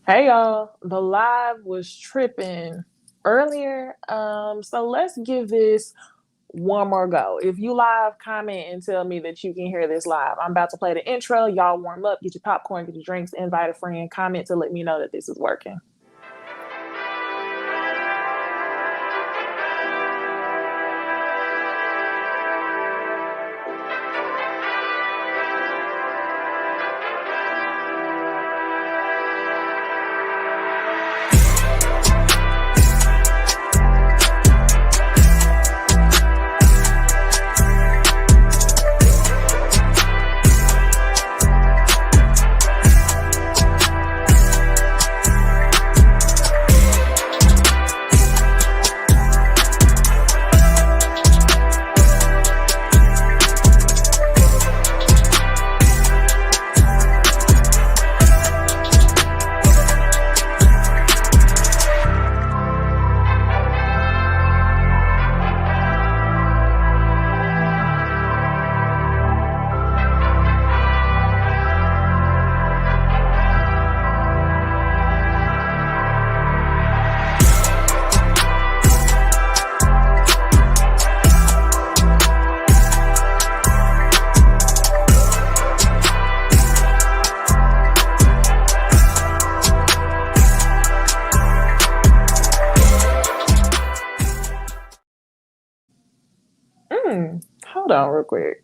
Hey y'all, the live was tripping earlier. So let's give this one more go. If you live, comment and tell me that you can hear this live. I'm about to play the intro. Y'all warm up, get your popcorn, get your drinks, invite a friend, comment to let me know that this is working. Hold on real quick.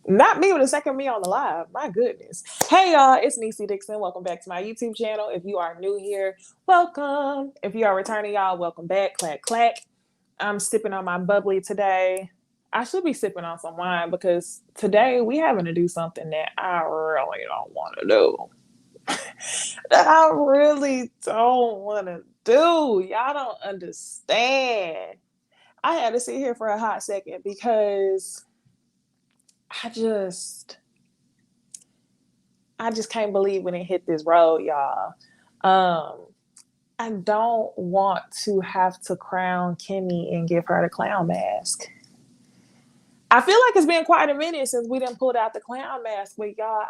Not me with a second me on the live. My goodness. Hey y'all, it's Necey Dixon. Welcome back to my YouTube channel. If you are new here, welcome. If you are returning, y'all, welcome back. Clack clack. I'm sipping on my bubbly today. I should be sipping on some wine because today we having to do something that I really don't want to do. That I really don't want to do. Y'all don't understand. I had to sit here for a hot second because I just I just can't believe when it hit this road, y'all. Um, I don't want to have to crown Kimmi and give her the clown mask. I feel like it's been quite a minute since we didn't pulled out the clown mask, but y'all,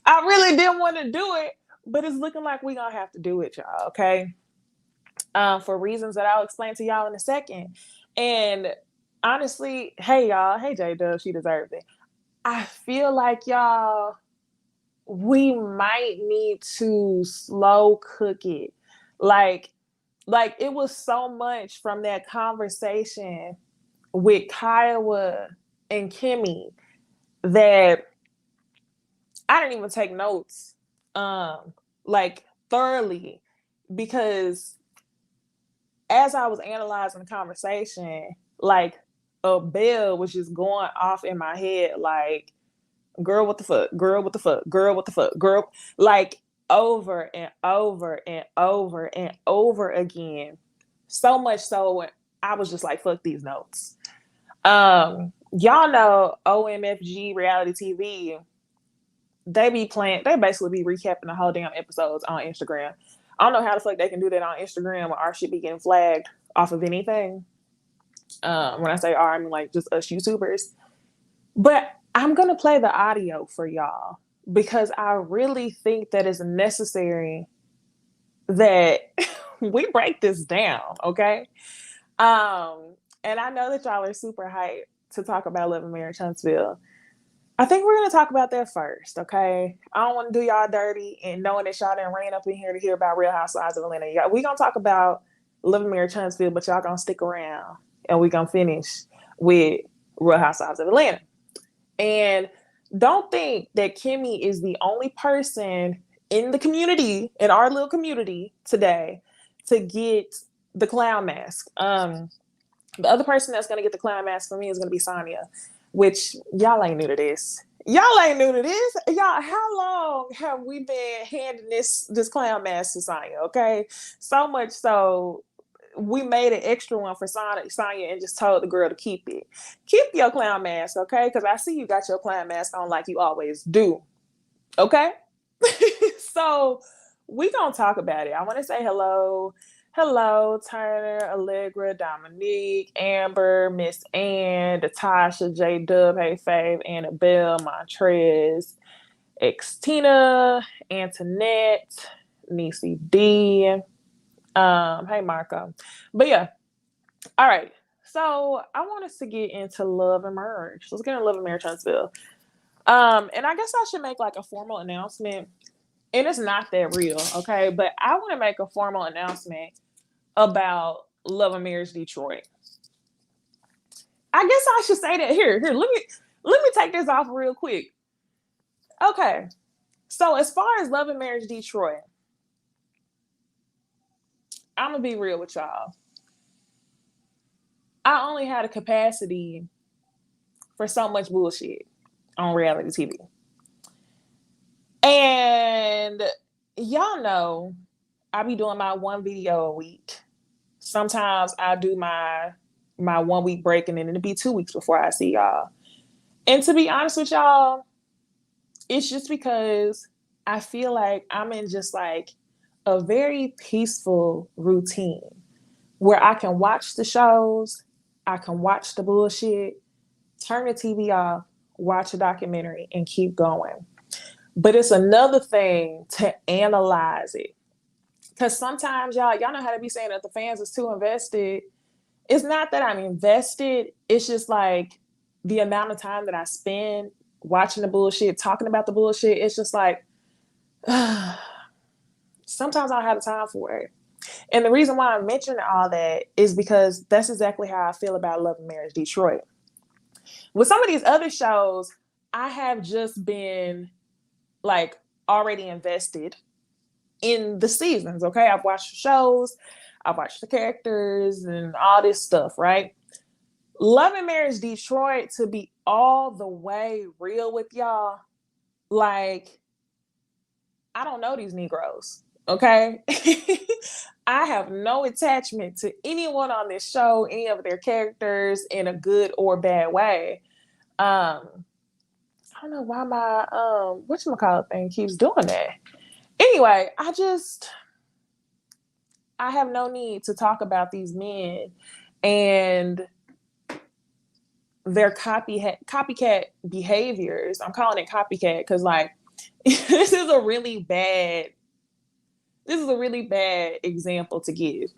I really didn't want to do it, but it's looking like we gonna have to do it, y'all. Okay, for reasons that I'll explain to y'all in a second. And honestly, hey y'all, hey J Dub, she deserves it. I feel like y'all, we might need to slow cook it. Like, like it was so much from that conversation with Kiowa and Kimmi that I didn't even take notes, like thoroughly, because as I was analyzing the conversation, like a bell was just going off in my head, like, girl, what the fuck? Girl, what the fuck? Girl, what the fuck? Girl, like over and over and over and over again. So much so I was just like, fuck these notes. Y'all know OMFG reality TV, they basically be recapping the whole damn episodes on Instagram. I don't know how the fuck they can do that on Instagram when our shit be getting flagged off of anything. When I say our, I mean like just us YouTubers. But I'm gonna play the audio for y'all because I really think that it's necessary that we break this down, okay? And I know that y'all are super hyped to talk about Love and Marriage Huntsville. I think we're gonna talk about that first, okay? I don't want to do y'all dirty and knowing that y'all didn't ran up in here to hear about Real Housewives of Atlanta. We gonna talk about Love and Marriage Huntsville, but y'all gonna stick around and we gonna finish with Real Housewives of Atlanta. And don't think that Kimmi is the only person in the community, in our little community today, to get the clown mask. The other person that's gonna get the clown mask for me is gonna be Sonya, which y'all ain't new to this. Y'all ain't new to this. Y'all, how long have we been handing this clown mask to Sonya? Okay, so much so we made an extra one for Sonya and just told the girl to keep it. Keep your clown mask, okay? Because I see you got your clown mask on like you always do, okay? So we gonna talk about it. I want to say hello, hello, Turner, Allegra, Dominique, Amber, Miss Ann, Natasha, J Dub, Hey Fave, Annabelle, Montrez, X Tina, Antoinette, Necey D. Hey Marco. But yeah, all right. So I want us to get into Love and Merge. Let's get into Love and Marriage Huntsville. And I guess I should make like a formal announcement. And it's not that real, okay? But I want to make a formal announcement about Love and Marriage Detroit. I guess I should say that here. Let me take this off real quick. Okay. So as far as Love and Marriage Detroit, I'm gonna be real with y'all. I only had a capacity for so much bullshit on reality TV. And y'all know I be doing my one video a week. Sometimes I do my 1 week break and then it'll be 2 weeks before I see y'all. And to be honest with y'all, it's just because I feel like I'm in just like a very peaceful routine where I can watch the shows, I can watch the bullshit, turn the TV off, watch a documentary, and keep going. But it's another thing to analyze it. Because sometimes y'all know how to be saying that the fans is too invested. It's not that I'm invested. It's just like the amount of time that I spend watching the bullshit, talking about the bullshit. It's just like, sometimes I don't have the time for it. And the reason why I'm mentioning all that is because that's exactly how I feel about Love and Marriage Detroit. With some of these other shows, I have just been like already invested in the seasons. Okay. I've watched the shows, I've watched the characters and all this stuff, right? Love and Marriage Detroit, to be all the way real with y'all, like, I don't know these Negroes. Okay. I have no attachment to anyone on this show, any of their characters in a good or bad way. I don't know why my whatchamacallit thing keeps doing that. Anyway, I have no need to talk about these men and their copycat behaviors. I'm calling it copycat because like this is a really bad example to give.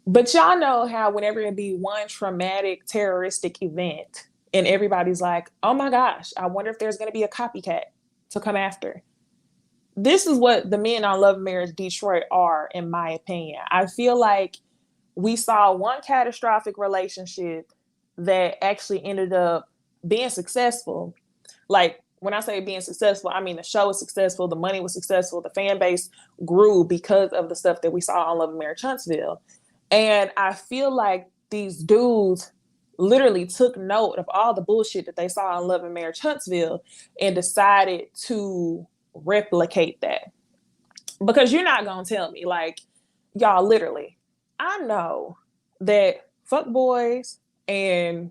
But y'all know how whenever it be one traumatic terroristic event and everybody's like, oh my gosh, I wonder if there's going to be a copycat to come after. This is what the men on Love and Marriage Detroit are, in my opinion. I feel like we saw one catastrophic relationship that actually ended up being successful. Like, when I say being successful, I mean the show was successful, the money was successful, the fan base grew because of the stuff that we saw on Love and Marriage Huntsville. And I feel like these dudes literally took note of all the bullshit that they saw on Love and Marriage Huntsville and decided to replicate that. Because you're not going to tell me, like, y'all, literally, I know that fuck boys and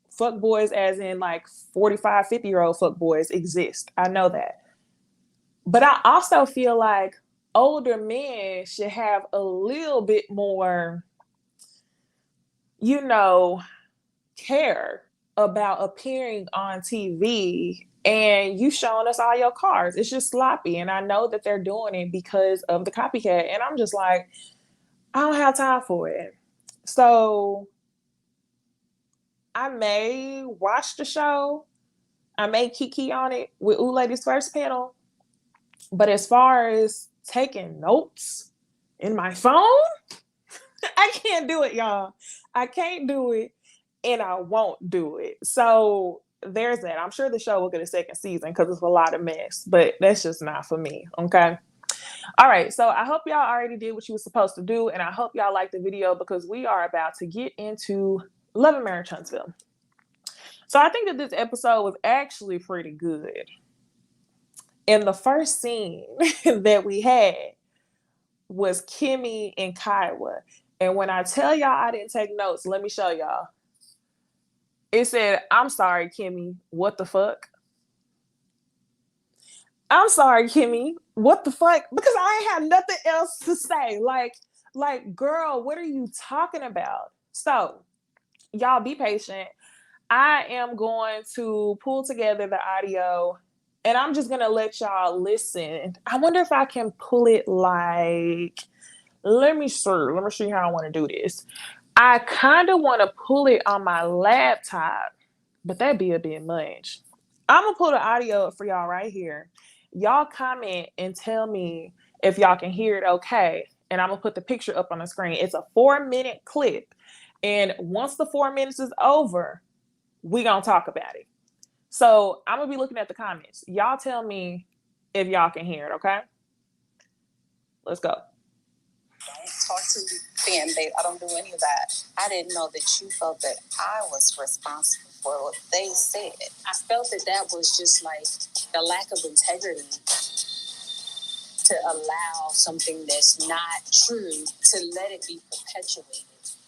fuck boys as in like 45, 50-year-old fuck boys exist. I know that. But I also feel like older men should have a little bit more, you know, care about appearing on TV and you showing us all your cars. It's just sloppy. And I know that they're doing it because of the copycat. And I'm just like, I don't have time for it. So I may watch the show. I may kiki on it with Ooh Ladies First Panel. But as far as taking notes in my phone, I can't do it, y'all. I can't do it and I won't do it. So there's that. I'm sure the show will get a second season because it's a lot of mess, but that's just not for me. Okay. All right. So I hope y'all already did what you were supposed to do. And I hope y'all liked the video because we are about to get into Love and Marriage Huntsville. So I think that this episode was actually pretty good. And the first scene that we had was Kimmi and Kiowa. And when I tell y'all I didn't take notes, let me show y'all. It said, I'm sorry, Kimmi, what the fuck? I'm sorry, Kimmi, what the fuck? Because I ain't had nothing else to say. Like, girl, what are you talking about? So, y'all be patient. I am going to pull together the audio And I'm just gonna let y'all listen. I wonder if I can pull it like, let me see how I want to do this. I kind of want to pull it on my laptop, but that'd be a bit much. I'm gonna pull the audio up for y'all right here. Y'all comment and tell me if y'all can hear it okay. And I'm gonna put the picture up on the screen. It's a 4-minute clip. And once the 4 minutes is over, we gonna talk about it. So I'm gonna be looking at the comments. Y'all tell me if y'all can hear it, okay? Let's go. Don't talk to me, fan babe. I don't do any of that. I didn't know that you felt that I was responsible for what they said. I felt that that was just like the lack of integrity to allow something that's not true to let it be perpetuated.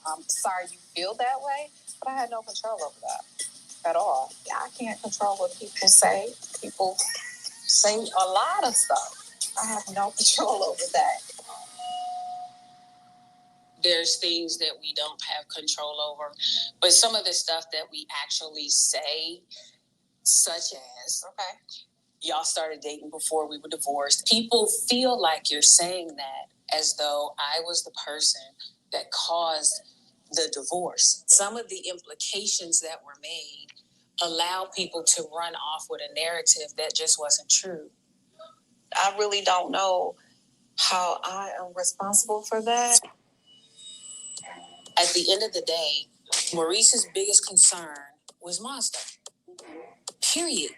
I'm sorry you feel that way, but I had no control over that at all. I can't control what people say. People say a lot of stuff. I have no control over that. There's things that we don't have control over, but some of the stuff that we actually say, such as, okay, y'all started dating before we were divorced. People feel like you're saying that as though I was the person that caused the divorce. Some of the implications that were made allow people to run off with a narrative that just wasn't true. I really don't know how I am responsible for that. At the end of the day, Maurice's biggest concern was Monster. Period.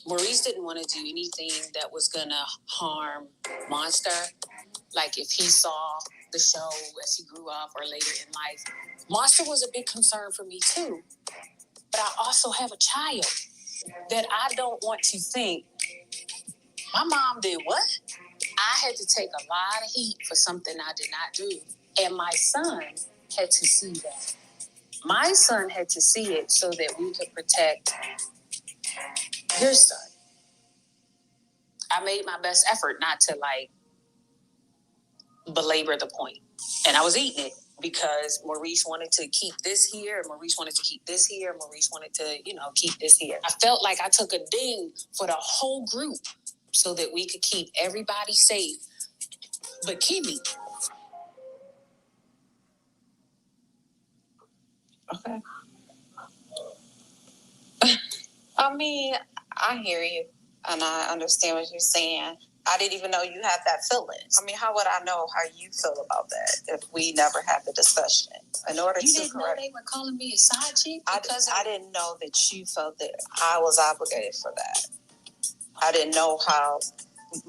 Maurice didn't want to do anything that was going to harm Monster. Like if he saw the show as he grew up or later in life. Monster was a big concern for me too. But I also have a child that I don't want to think, my mom did what? I had to take a lot of heat for something I did not do. And my son had to see that. My son had to see it so that we could protect your son. I made my best effort not to belabor the point. And I was eating it because Maurice wanted to keep this here, Maurice wanted to keep this here, Maurice wanted to, keep this here. I felt like I took a ding for the whole group so that we could keep everybody safe. But Kimmi. Okay. I mean, I hear you and I understand what you're saying. I didn't even know you had that feeling. I mean, how would I know how you feel about that if we never had the discussion? In order you didn't know they were calling me a side chick? I didn't know that you felt that I was obligated for that. I didn't know how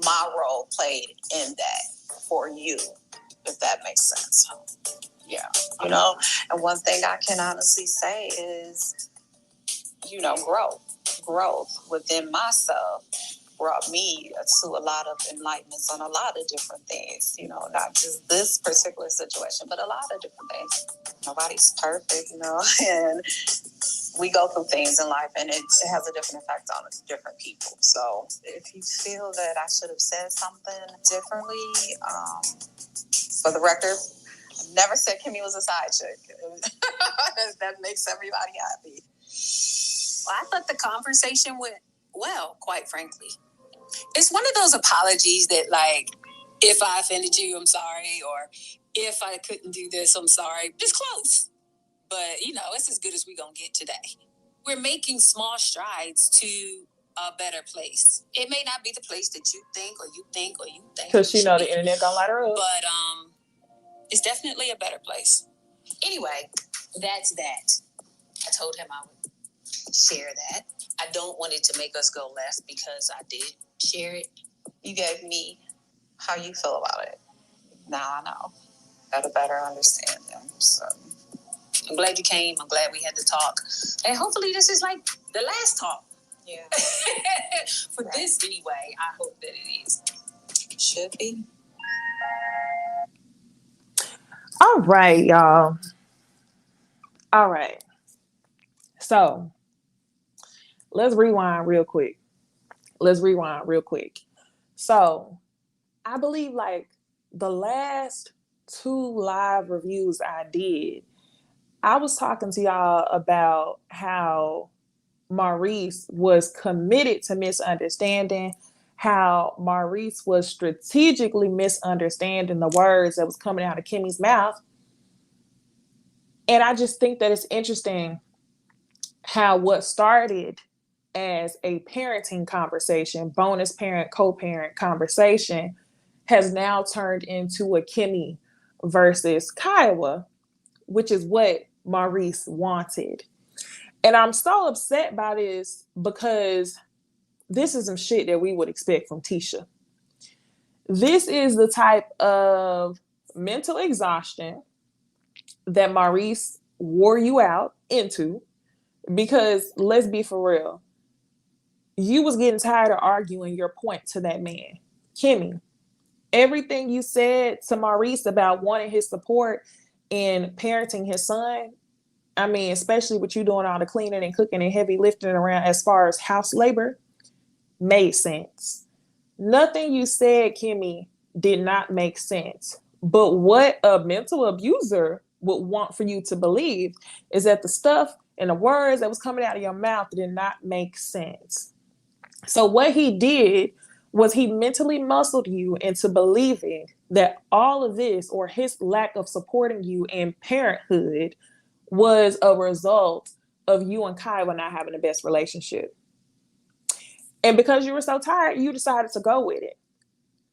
my role played in that for you, if that makes sense. Yeah. And one thing I can honestly say is, growth within myself brought me to a lot of enlightenments on a lot of different things, not just this particular situation, but a lot of different things. Nobody's perfect, and we go through things in life and it has a different effect on different people. So if you feel that I should have said something differently, for the record, I never said Kimmi was a side chick. That makes everybody happy. Well, I thought the conversation went well, quite frankly. It's one of those apologies that, if I offended you, I'm sorry. Or if I couldn't do this, I'm sorry. It's close. But, it's as good as we're going to get today. We're making small strides to a better place. It may not be the place that you think or you think or you think. Because the internet going to light her up. But it's definitely a better place. Anyway, that's that. I told him I would share that. I don't want it to make us go left because I did share it. You gave me how you feel about it. Now I know. Got a better understanding. So I'm glad you came. I'm glad we had to talk. And hopefully this is like the last talk. Yeah. For right. This anyway, I hope that it is. It should be. All right, y'all. All right. So let's rewind real quick. So I believe the last 2 live reviews I did, I was talking to y'all about how Maurice was committed to misunderstanding, how Maurice was strategically misunderstanding the words that was coming out of Kimmy's mouth. And I just think that it's interesting how what started as a parenting conversation, bonus parent, co-parent conversation, has now turned into a Kimmi versus Kiowa, which is what Maurice wanted. And I'm so upset by this because this is some shit that we would expect from Tisha. This is the type of mental exhaustion that Maurice wore you out into, because let's be for real, you was getting tired of arguing your point to that man. Kimmi, everything you said to Maurice about wanting his support in parenting his son, I mean, especially with you doing all the cleaning and cooking and heavy lifting around as far as house labor, made sense. Nothing you said, Kimmi, did not make sense. But what a mental abuser would want for you to believe is that the stuff and the words that was coming out of your mouth did not make sense. So what he did was he mentally muscled you into believing that all of this, or his lack of supporting you in parenthood, was a result of you and Kiowa not having the best relationship. And because you were so tired, you decided to go with it.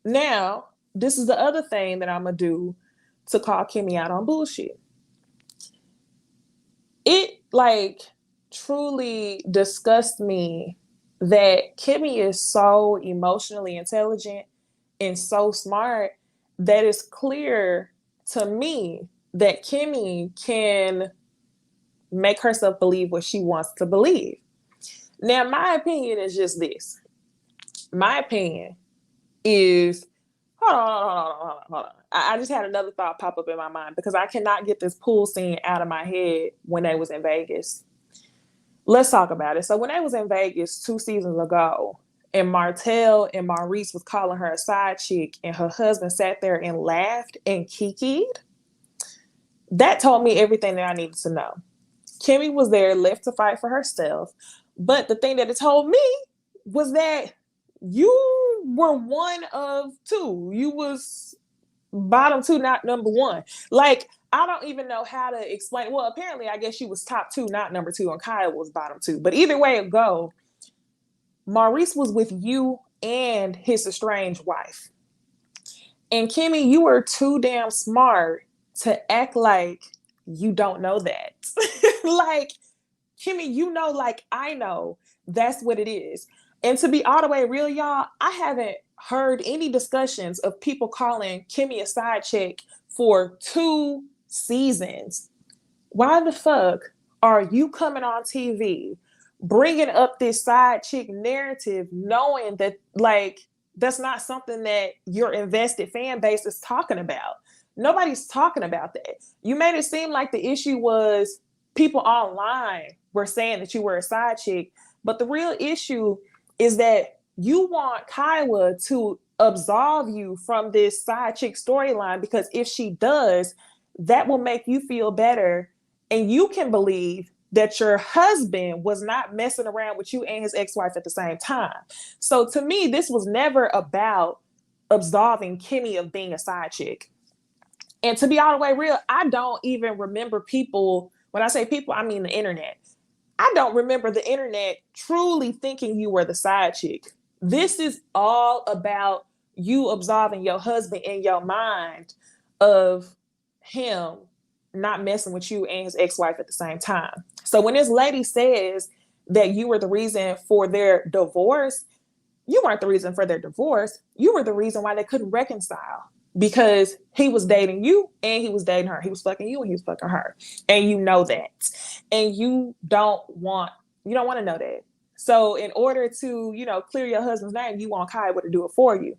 Now, this is the other thing that I'm going to do to call Kimmi out on bullshit. It, like, truly disgusts me that Kimmi is so emotionally intelligent and so smart that it's clear to me that Kimmi can make herself believe what she wants to believe. Now, my opinion is just this. My opinion is, hold on. I just had another thought pop up in my mind because I cannot get this pool scene out of my head when they was in Vegas. Let's talk about it. So when they was in Vegas 2 seasons ago, and Martell and Maurice was calling her a side chick, and her husband sat there and laughed and kikied, that told me everything that I needed to know. Kimmi was there, left to fight for herself. But the thing that it told me was that you were one of two. You was bottom two, not number one. Like, I don't even know how to explain. Well, apparently, I guess she was top two, not number two, and Kyle was bottom two. But either way it go, Maurice was with you and his estranged wife. And Kimmi, you were too damn smart to act like you don't know that. Like, Kimmi, you know, like I know that's what it is. And to be all the way real, y'all, I haven't heard any discussions of people calling Kimmi a side chick for 2 seasons. Why the fuck are you coming on TV bringing up this side chick narrative, knowing that, like, that's not something that your invested fan base is talking about? Nobody's talking about that. You made it seem like the issue was people online were saying that you were a side chick, but the real issue is that you want Kiowa to absolve you from this side chick storyline, because if she does, that will make you feel better, and you can believe that your husband was not messing around with you and his ex-wife at the same time. So to me, this was never about absolving Kimmi of being a side chick. And to be all the way real, I don't even remember people, when I say people, I mean the internet. I don't remember the internet truly thinking you were the side chick. This is all about you absolving your husband in your mind of him not messing with you and his ex-wife at the same time. So when this lady says that you were the reason for their divorce, you weren't the reason for their divorce. You were the reason why they couldn't reconcile, because he was dating you and he was dating her. He was fucking you and he was fucking her. And you know that. And you don't want to know that. So in order to, clear your husband's name, you want Kiowa to do it for you.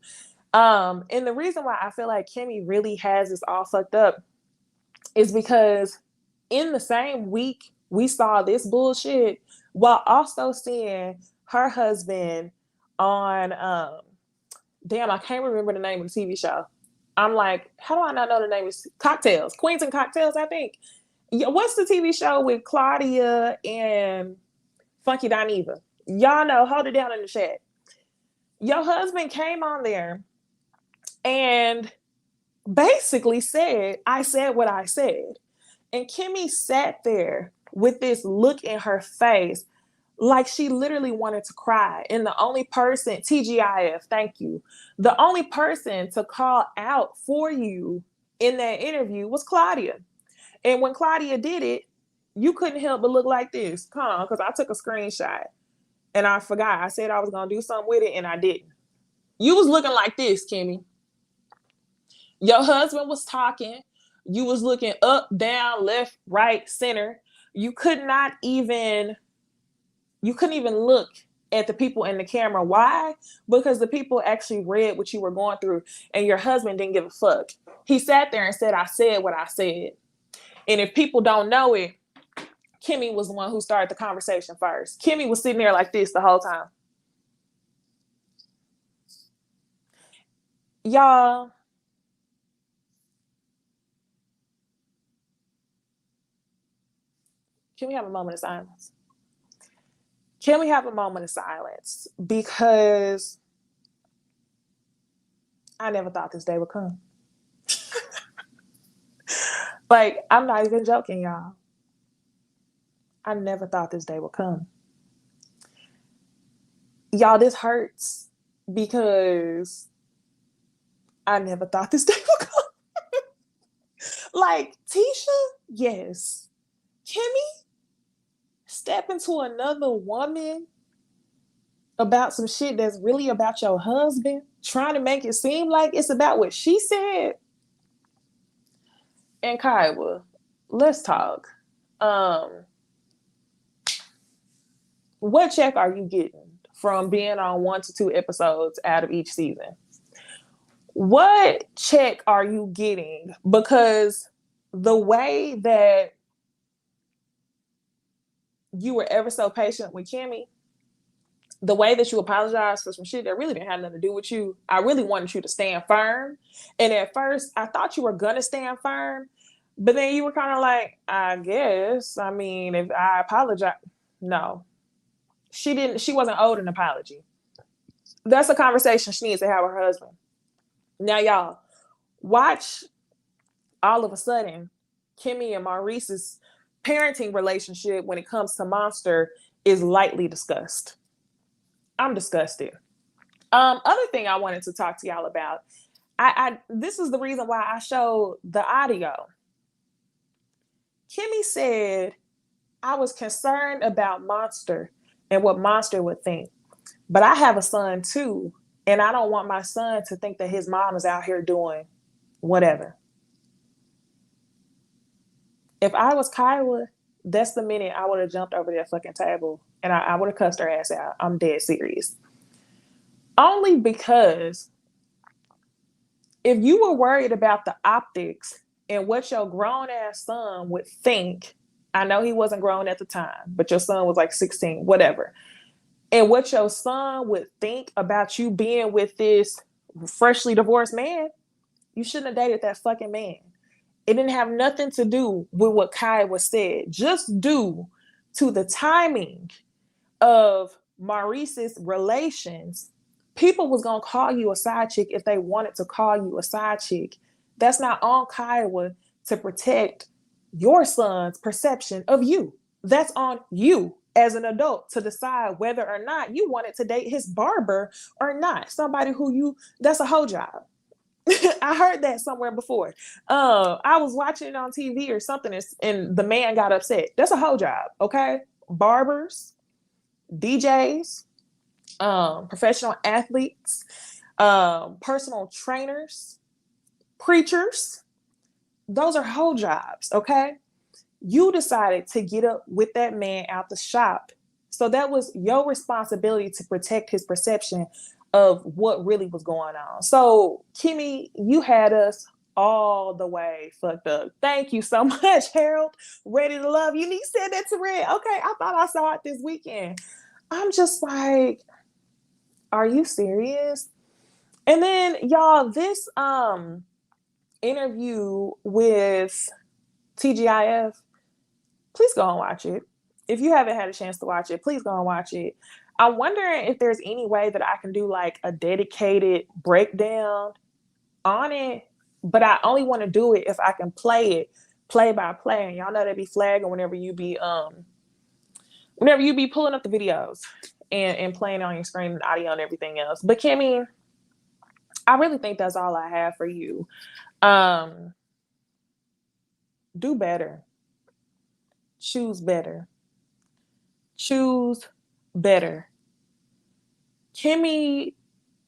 And the reason why I feel like Kimmi really has this all fucked up is because in the same week we saw this bullshit, while also seeing her husband on damn, I can't remember the name of the TV show. I'm like, how do I not know the name? Is Cocktails, Queens and Cocktails, I think. Yeah, what's the TV show with Claudia and Funky Dineva. Y'all know, hold it down in the chat. Your husband came on there and basically said, I said what I said. And Kimmi sat there with this look in her face like she literally wanted to cry. And the only person, TGIF, thank you, the only person to call out for you in that interview was Claudia. And when Claudia did it, you couldn't help but look like this. Come on, because I took a screenshot and I forgot. I said I was going to do something with it and I didn't. You was looking like this, Kimmi. Your husband was talking. You was looking up, down, left, right, center. You couldn't even look at the people in the camera. Why? Because the people actually read what you were going through and your husband didn't give a fuck. He sat there and said, I said what I said. And if people don't know it, Kimmi was the one who started the conversation first. Kimmi was sitting there like this the whole time. Y'all, can we have a moment of silence? Can we have a moment of silence? Because I never thought this day would come. Like, I'm not even joking, y'all. I never thought this day would come. Y'all, this hurts because I never thought this day would come. Like, Tisha, yes. Kimmi, step into another woman about some shit that's really about your husband, trying to make it seem like it's about what she said. And Kaiwa, let's talk. What check are you getting from being on 1 to 2 episodes out of each season? What check are you getting? Because the way that you were ever so patient with Kimmi, the way that you apologized for some shit that really didn't have nothing to do with you, I really wanted you to stand firm. And at first, I thought you were going to stand firm, but then you were kind of like, I guess, I mean, if I apologize, no. She wasn't owed an apology. That's a conversation she needs to have with her husband. Now, y'all, watch all of a sudden, Kimmi and Maurice's parenting relationship when it comes to Monster is lightly discussed. I'm disgusted. Other thing I wanted to talk to y'all about, this is the reason why I showed the audio. Kimmi said, I was concerned about Monster and what Monster would think. But I have a son too, and I don't want my son to think that his mom is out here doing whatever. If I was Kyla, that's the minute I would have jumped over that fucking table and I would have cussed her ass out. I'm dead serious. Only because if you were worried about the optics and what your grown ass son would think, I know he wasn't grown at the time, but your son was like 16, whatever. And what your son would think about you being with this freshly divorced man, you shouldn't have dated that fucking man. It didn't have nothing to do with what Kai was said, just due to the timing of Maurice's relations. People was gonna call you a side chick if they wanted to call you a side chick. That's not on Kiowa to protect your son's perception of you. That's on you as an adult to decide whether or not you wanted to date his barber or not. Somebody that's a whole job. I heard that somewhere before. I was watching it on TV or something, and the man got upset. That's a whole job, okay? Barbers, DJs, professional athletes, personal trainers, preachers. Those are whole jobs, okay? You decided to get up with that man out the shop. So that was your responsibility to protect his perception of what really was going on. So, Kimmi, you had us all the way fucked up. Thank you so much, Harold. Ready to love you. And he said that to Red. Okay, I thought I saw it this weekend. I'm just like, are you serious? And then, y'all, this interview with TGIF, please go and watch it. If you haven't had a chance to watch it, please go and watch it. I'm wondering if there's any way that I can do like a dedicated breakdown on it, but I only want to do it if I can play it play by play. And y'all know they be flagging whenever you be pulling up the videos and playing on your screen and audio and everything else. But Kimmy, I really think that's all I have for you. Um, do better. Choose better. Choose better. Kimmy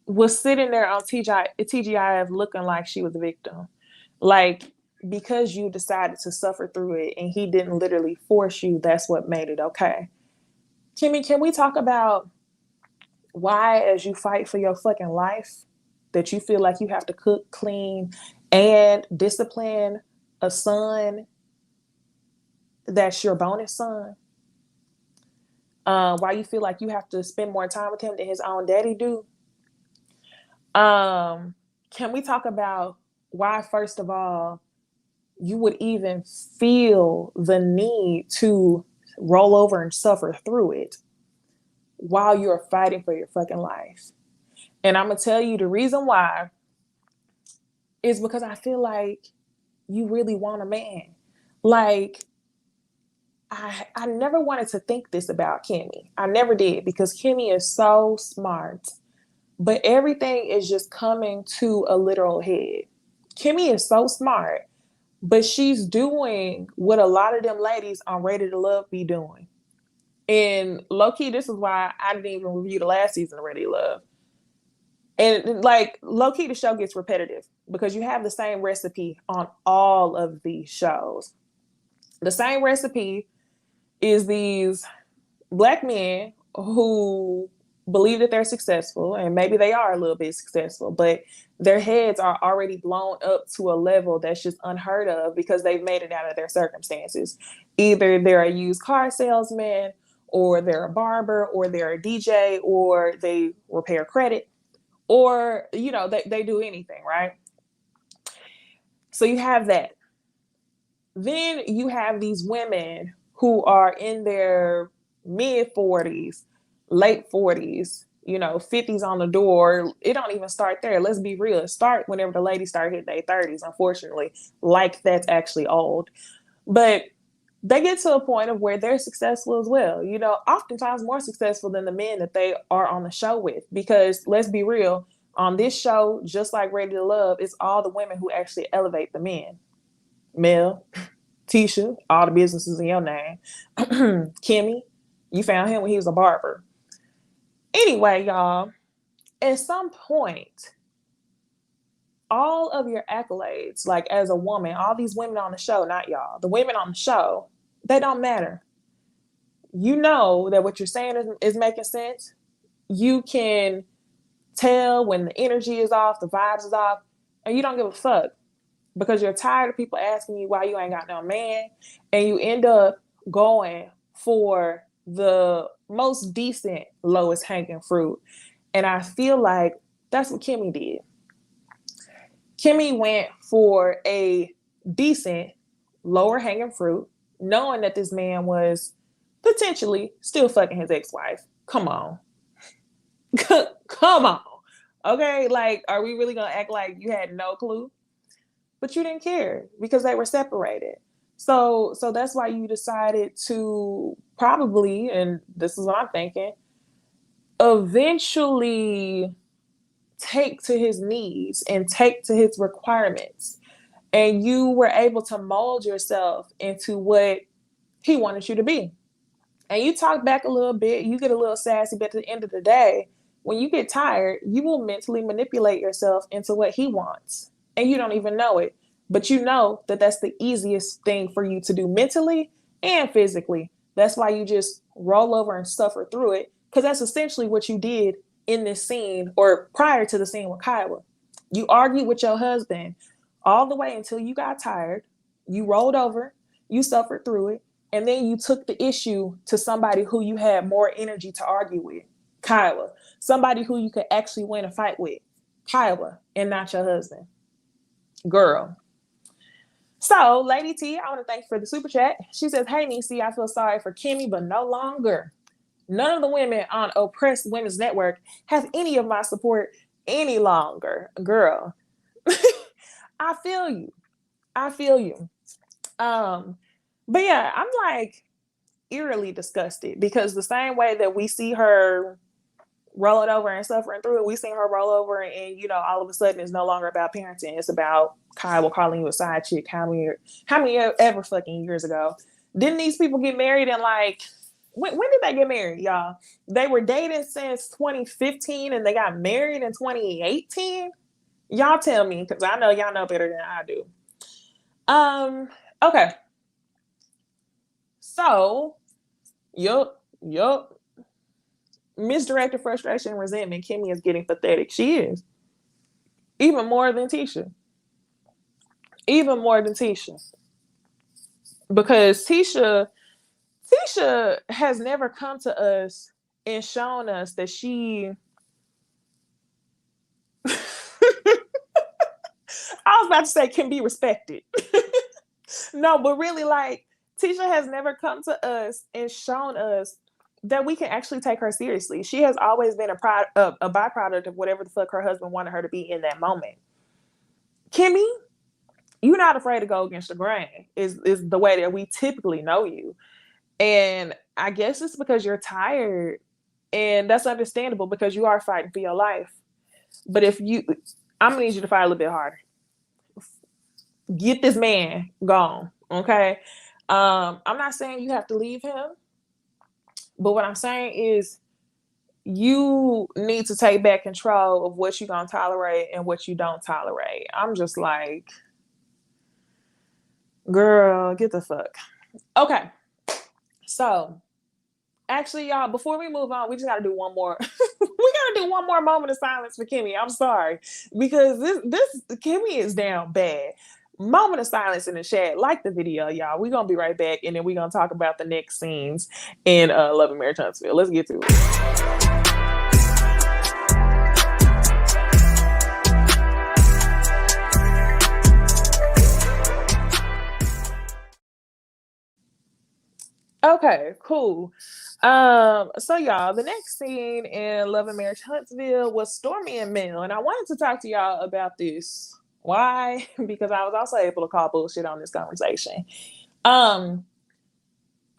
was sitting there on TGIF looking like she was a victim. Like, because you decided to suffer through it and he didn't literally force you, that's what made it okay. Kimmy, can we talk about why, as you fight for your fucking life, that you feel like you have to cook, clean, and discipline a son that's your bonus son? Why you feel like you have to spend more time with him than his own daddy do? Um, can we talk about why, first of all, you would even feel the need to roll over and suffer through it while you're fighting for your fucking life? And I'm gonna tell you the reason why is because I feel like you really want a man. Like, I never wanted to think this about Kimmy. I never did, because Kimmy is so smart, but everything is just coming to a literal head. Kimmy is so smart, but she's doing what a lot of them ladies on Ready to Love be doing. And low key, this is why I didn't even review the last season of Ready to Love. And like low key, the show gets repetitive because you have the same recipe on all of these shows. The same recipe is these black men who believe that they're successful, and maybe they are a little bit successful, but their heads are already blown up to a level that's just unheard of because they've made it out of their circumstances. Either they're a used car salesman, or they're a barber, or they're a DJ, or they repair credit, or they do anything, right? So you have that. Then you have these women who are in their mid 40s, late 40s, 50s on the door. It don't even start there. Let's be real. It start whenever the ladies start hitting their 30s, unfortunately. Like, that's actually old. But they get to a point of where they're successful as well. Oftentimes more successful than the men that they are on the show with. Because let's be real, on this show, just like Ready to Love, it's all the women who actually elevate the men. Mel, Tisha, all the businesses in your name. Kimmy, you found him when he was a barber. Anyway, y'all, at some point, all of your accolades, like as a woman, all these women on the show, not y'all, the women on the show, they don't matter. You know that what you're saying is making sense. You can tell when the energy is off, the vibes is off, and you don't give a fuck because you're tired of people asking you why you ain't got no man, and you end up going for the most decent, lowest hanging fruit. And I feel like that's what Kimmy did. Kimmy went for a decent, lower hanging fruit, knowing that this man was potentially still fucking his ex-wife. Come on. Come on. Okay, like, are we really gonna act like you had no clue? But you didn't care because they were separated. So that's why you decided to probably, and this is what I'm thinking, eventually take to his needs and take to his requirements. And you were able to mold yourself into what he wanted you to be. And you talk back a little bit, you get a little sassy, but at the end of the day, when you get tired, you will mentally manipulate yourself into what he wants. And you don't even know it. But you know that that's the easiest thing for you to do mentally and physically. That's why you just roll over and suffer through it, because that's essentially what you did in this scene or prior to the scene with Kiowa. You argued with your husband all the way until you got tired. You rolled over, you suffered through it, and then you took the issue to somebody who you had more energy to argue with, Kiowa. Somebody who you could actually win a fight with, Kiowa, and not your husband. Girl. So, Lady T, I want to thank you for the super chat. She says, "Hey, Necey, I feel sorry for Kimmi, but no longer. None of the women on Oppressed Women's Network have any of my support any longer." Girl, I feel you. I feel you. Um, but yeah, I'm like eerily disgusted because the same way that we see her rolling over and suffering through it, we see her roll over and all of a sudden it's no longer about parenting. It's about Kyle calling you a side chick. How many ever fucking years ago? Didn't these people get married in like when did they get married, y'all? They were dating since 2015 and they got married in 2018. Y'all tell me, because I know y'all know better than I do. Okay. So, yup. Misdirected frustration and resentment. Kimmi is getting pathetic. She is. Even more than Tisha. Even more than Tisha. Because Tisha has never come to us and shown us that she I was about to say can be respected. No, but really, like, Tisha has never come to us and shown us that we can actually take her seriously. She has always been a byproduct of whatever the fuck her husband wanted her to be in that moment. Kimmi, you're not afraid to go against the grain, is the way that we typically know you. And I guess it's because you're tired. And that's understandable because you are fighting for your life. But I'm gonna need you to fight a little bit harder. Get this man gone, okay? I'm not saying you have to leave him, but what I'm saying is you need to take back control of what you're gonna tolerate and what you don't tolerate. I'm just like, girl, get the fuck. Okay, so actually, y'all, before we move on, we just gotta do one more. We gotta do one more moment of silence for Kimmi. I'm sorry, because this Kimmi is down bad. Moment of silence in the chat. Like the video, y'all. We're gonna be right back, and then we're gonna talk about the next scenes in Love and Marriage Huntsville. Let's get to it. Okay, cool. So y'all, the next scene in Love and Marriage Huntsville was Stormi and Mel, and I wanted to talk to y'all about this. Why? Because I was also able to call bullshit on this conversation. Um,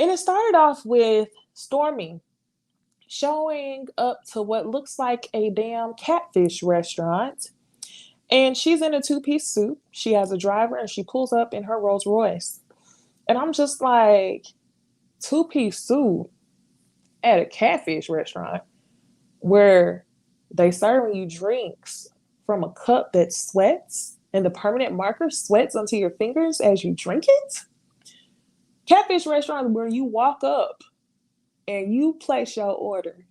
and it started off with Stormi showing up to what looks like a damn catfish restaurant. And she's in a two-piece suit. She has a driver and she pulls up in her Rolls Royce. And I'm just like, two-piece suit at a catfish restaurant where they serving you drinks from a cup that sweats and the permanent marker sweats onto your fingers as you drink it. Catfish restaurants where you walk up and you place your order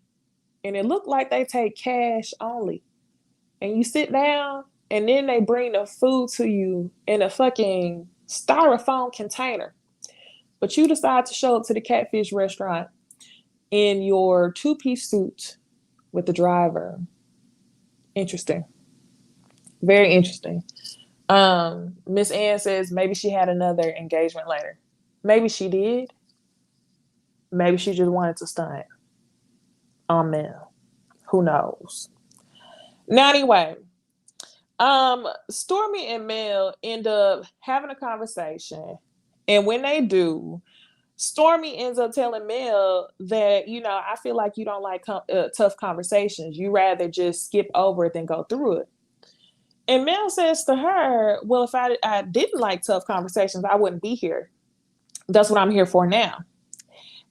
and it looked like they take cash only. And you sit down and then they bring the food to you in a fucking styrofoam container. But you decide to show up to the catfish restaurant in your two-piece suit with the driver. Interesting. Very interesting. Miss Ann says maybe she had another engagement later. Maybe she did. Maybe she just wanted to stunt on Mel. Who knows? Now, anyway, Stormi and Mel end up having a conversation, and when they do, Stormi ends up telling Mel that, I feel like you don't like tough conversations. You rather just skip over it than go through it. And Mel says to her, well, if I didn't like tough conversations, I wouldn't be here. That's what I'm here for now.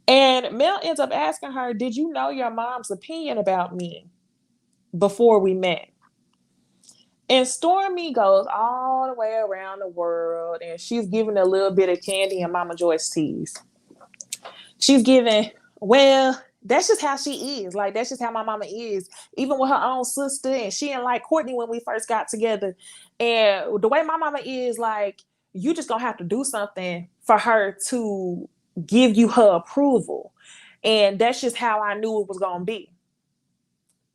And Mel ends up asking her, did you know your mom's opinion about me before we met? And Stormi goes all the way around the world and she's giving a little bit of candy and Mama Joyce teas. She's giving, well, that's just how she is. Like, that's just how my mama is. Even with her own sister, and she didn't like Courtney when we first got together. And the way my mama is, like, you just gonna have to do something for her to give you her approval. And that's just how I knew it was gonna be.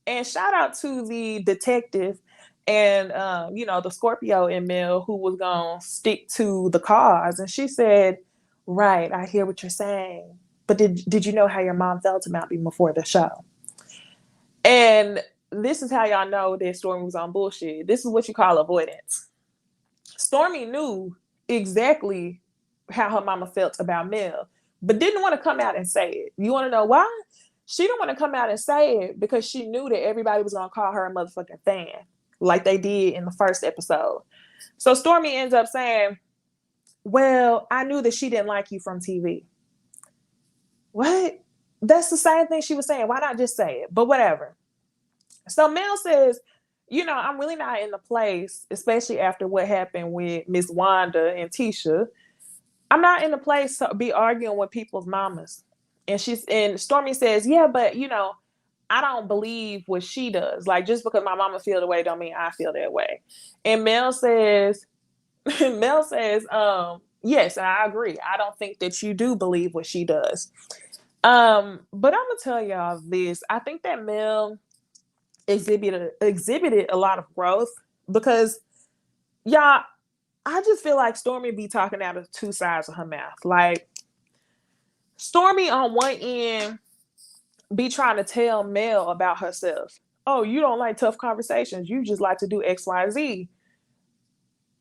And shout out to the detective And the Scorpio in Mel who was gonna stick to the cause, and she said, "Right, I hear what you're saying, but did you know how your mom felt about me before the show?" And this is how y'all know that Stormy was on bullshit. This is what you call avoidance. Stormy knew exactly how her mama felt about Mel, but didn't want to come out and say it. You want to know why? She didn't want to come out and say it because she knew that everybody was gonna call her a motherfucking fan, like they did in the first episode. So Stormy ends up saying, "Well, I knew that she didn't like you from TV." What? That's the same thing she was saying. Why not just say it? But whatever. So Mel says, I'm really not in the place, especially after what happened with Miss Wanda and Tisha. I'm not in the place to be arguing with people's mamas. And Stormy says, yeah, but I don't believe what she does. Like, just because my mama feel the way don't mean I feel that way. And Mel says, yes, and I agree. I don't think that you do believe what she does. But I'm gonna tell y'all this. I think that Mel exhibited a lot of growth because y'all, I just feel like Stormy be talking out of two sides of her mouth. Like, Stormy on one end be trying to tell Mel about herself. Oh, you don't like tough conversations. You just like to do X, Y, Z.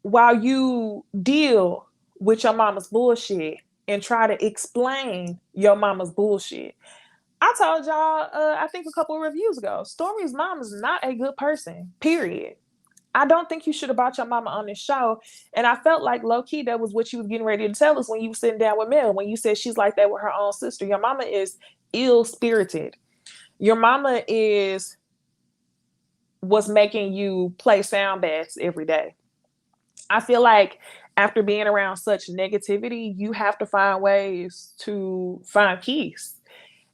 While you deal with your mama's bullshit and try to explain your mama's bullshit. I told y'all, I think a couple of reviews ago, Stormy's mom is not a good person, period. I don't think you should have brought your mama on this show. And I felt like low key that was what you was getting ready to tell us when you were sitting down with Mel, when you said she's like that with her own sister. Your mama is ill spirited. Your mama was making you play sound baths every day. I feel like after being around such negativity, you have to find ways to find peace.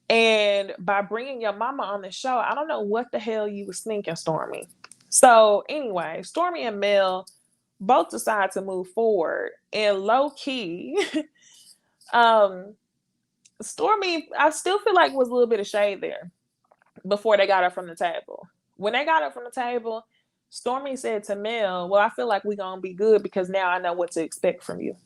And by bringing your mama on the show, I don't know what the hell you was thinking, Stormy. So anyway, Stormy and Mel both decide to move forward. And low key, um, Stormy, I still feel like was a little bit of shade there before they got her from the table. When they got her from the table, Stormy said to Mel, well, I feel like we're going to be good because now I know what to expect from you.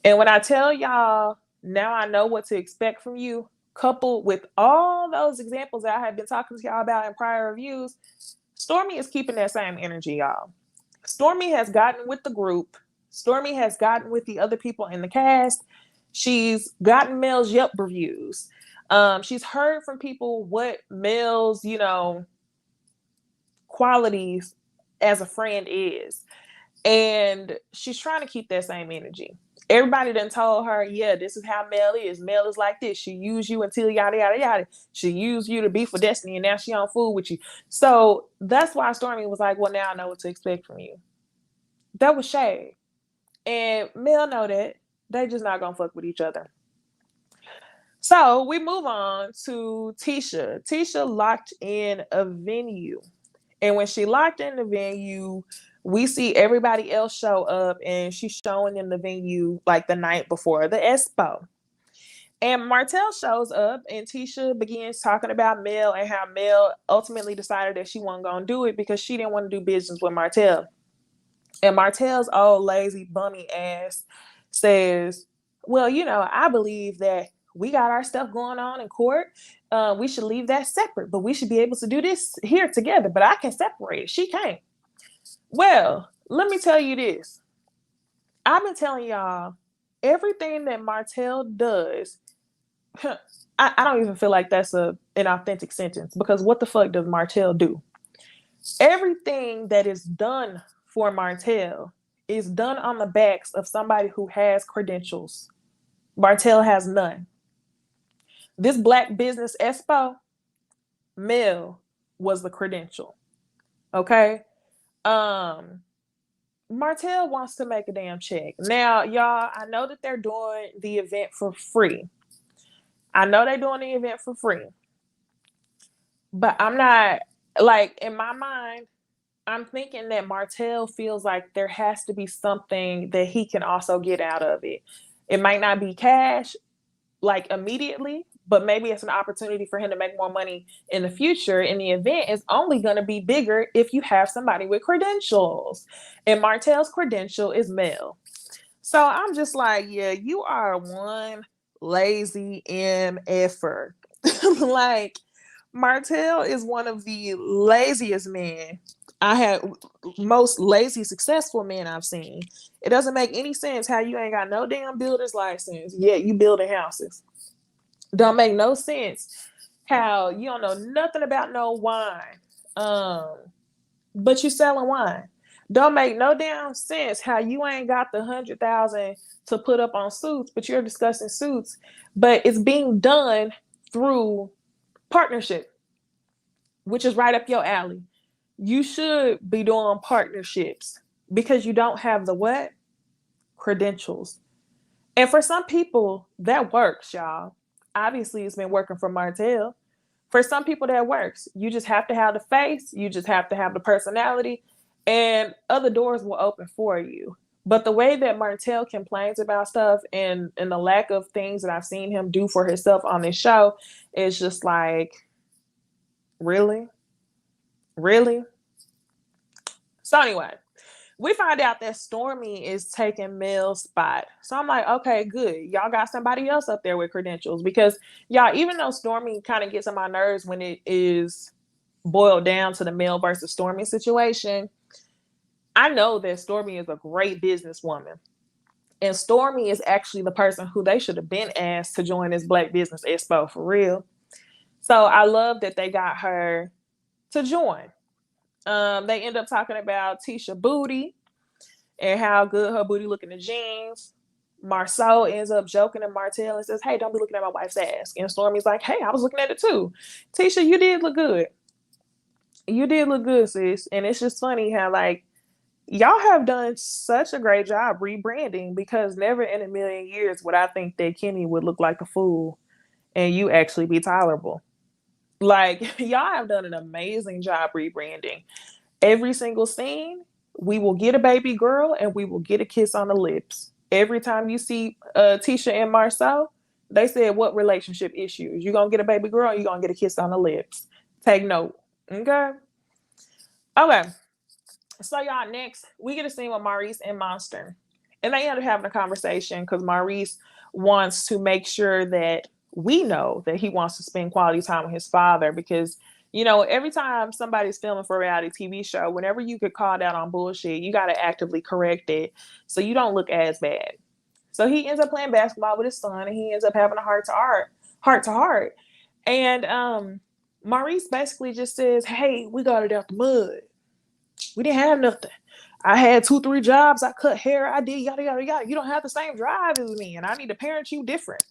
And when I tell y'all, now I know what to expect from you, coupled with all those examples that I have been talking to y'all about in prior reviews, Stormy is keeping that same energy, y'all. Stormy has gotten with the group. Stormy has gotten with the other people in the cast. She's gotten Mel's Yelp reviews. She's heard from people what Mel's, qualities as a friend is. And she's trying to keep that same energy. Everybody done told her, yeah, this is how Mel is. Mel is like this. She used you until yada, yada, yada. She used you to be for destiny, and now she on fool with you. So that's why Stormy was like, well, now I know what to expect from you. That was shade. And Mel know that. They just not going to fuck with each other. So we move on to Tisha. Tisha locked in a venue. And when she locked in the venue, we see everybody else show up, and she's showing them the venue like the night before the expo. And Martell shows up, and Tisha begins talking about Mel and how Mel ultimately decided that she wasn't going to do it because she didn't want to do business with Martell. And Martell's old lazy bummy ass says, well, I believe that we got our stuff going on in court. We should leave that separate, but we should be able to do this here together. But I can separate it. She can't. Well, let me tell you this. I've been telling y'all everything that Martell does. I don't even feel like that's an authentic sentence because what the fuck does Martell do? Everything that is done for Martell is done on the backs of somebody who has credentials. Martell has none. This Black Business Expo, Mel was the credential. Okay? Martell wants to make a damn check. Now, y'all, I know that they're doing the event for free. I know they're doing the event for free. But I'm not, like, in my mind, I'm thinking that Martell feels like there has to be something that he can also get out of it. It might not be cash, like immediately, but maybe it's an opportunity for him to make more money in the future. And the event is only going to be bigger if you have somebody with credentials. And Martell's credential is male. So I'm just like, yeah, you are one lazy MFer. Like, Martell is one of the laziest men I have, most lazy successful men I've seen. It doesn't make any sense how you ain't got no damn builder's license yet you building houses. Don't make no sense how you don't know nothing about no wine, um, but you selling wine. Don't make no damn sense how you ain't got the 100,000 to put up on suits, but you're discussing suits, but it's being done through partnership, which is right up your alley. You should be doing partnerships because you don't have the what? Credentials. And for some people, that works, y'all. Obviously, it's been working for Martell. For some people, that works. You just have to have the face, you just have to have the personality, and other doors will open for you. But the way that Martell complains about stuff and the lack of things that I've seen him do for himself on this show is just like, really? Really? So anyway, we find out that Stormy is taking Mel's spot. So I'm like, okay, good. Y'all got somebody else up there with credentials because y'all, even though Stormy kind of gets on my nerves when it is boiled down to the Mel versus Stormy situation, I know that Stormy is a great businesswoman. And Stormy is actually the person who they should have been asked to join this Black Business Expo for real. So I love that they got her to join. They end up talking about Tisha booty and how good her booty look in the jeans. Marceau ends up joking at Martell and says, "Hey, don't be looking at my wife's ass." And Stormy's like, "Hey, I was looking at it too. Tisha, you did look good. You did look good, sis." And it's just funny how, like, y'all have done such a great job rebranding because never in a million years would I think that Kimmi would look like a fool and you actually be tolerable. Like, y'all have done an amazing job rebranding. Every single scene, we will get a baby girl and we will get a kiss on the lips. Every time you see Tisha and Marceau, they said, what relationship issues? You gonna get a baby girl, you gonna get a kiss on the lips. Take note. Okay. Okay. So y'all, next we get a scene with Maurice and Monster. And they end up having a conversation because Maurice wants to make sure that we know that he wants to spend quality time with his father because every time somebody's filming for a reality TV show, whenever you get called out on bullshit, you got to actively correct it so you don't look as bad. So he ends up playing basketball with his son and he ends up having a heart to heart. And Maurice basically just says, "Hey, we got it out the mud. We didn't have nothing. I had 2, 3 jobs. I cut hair. I did yada, yada, yada. You don't have the same drive as me, and I need to parent you different."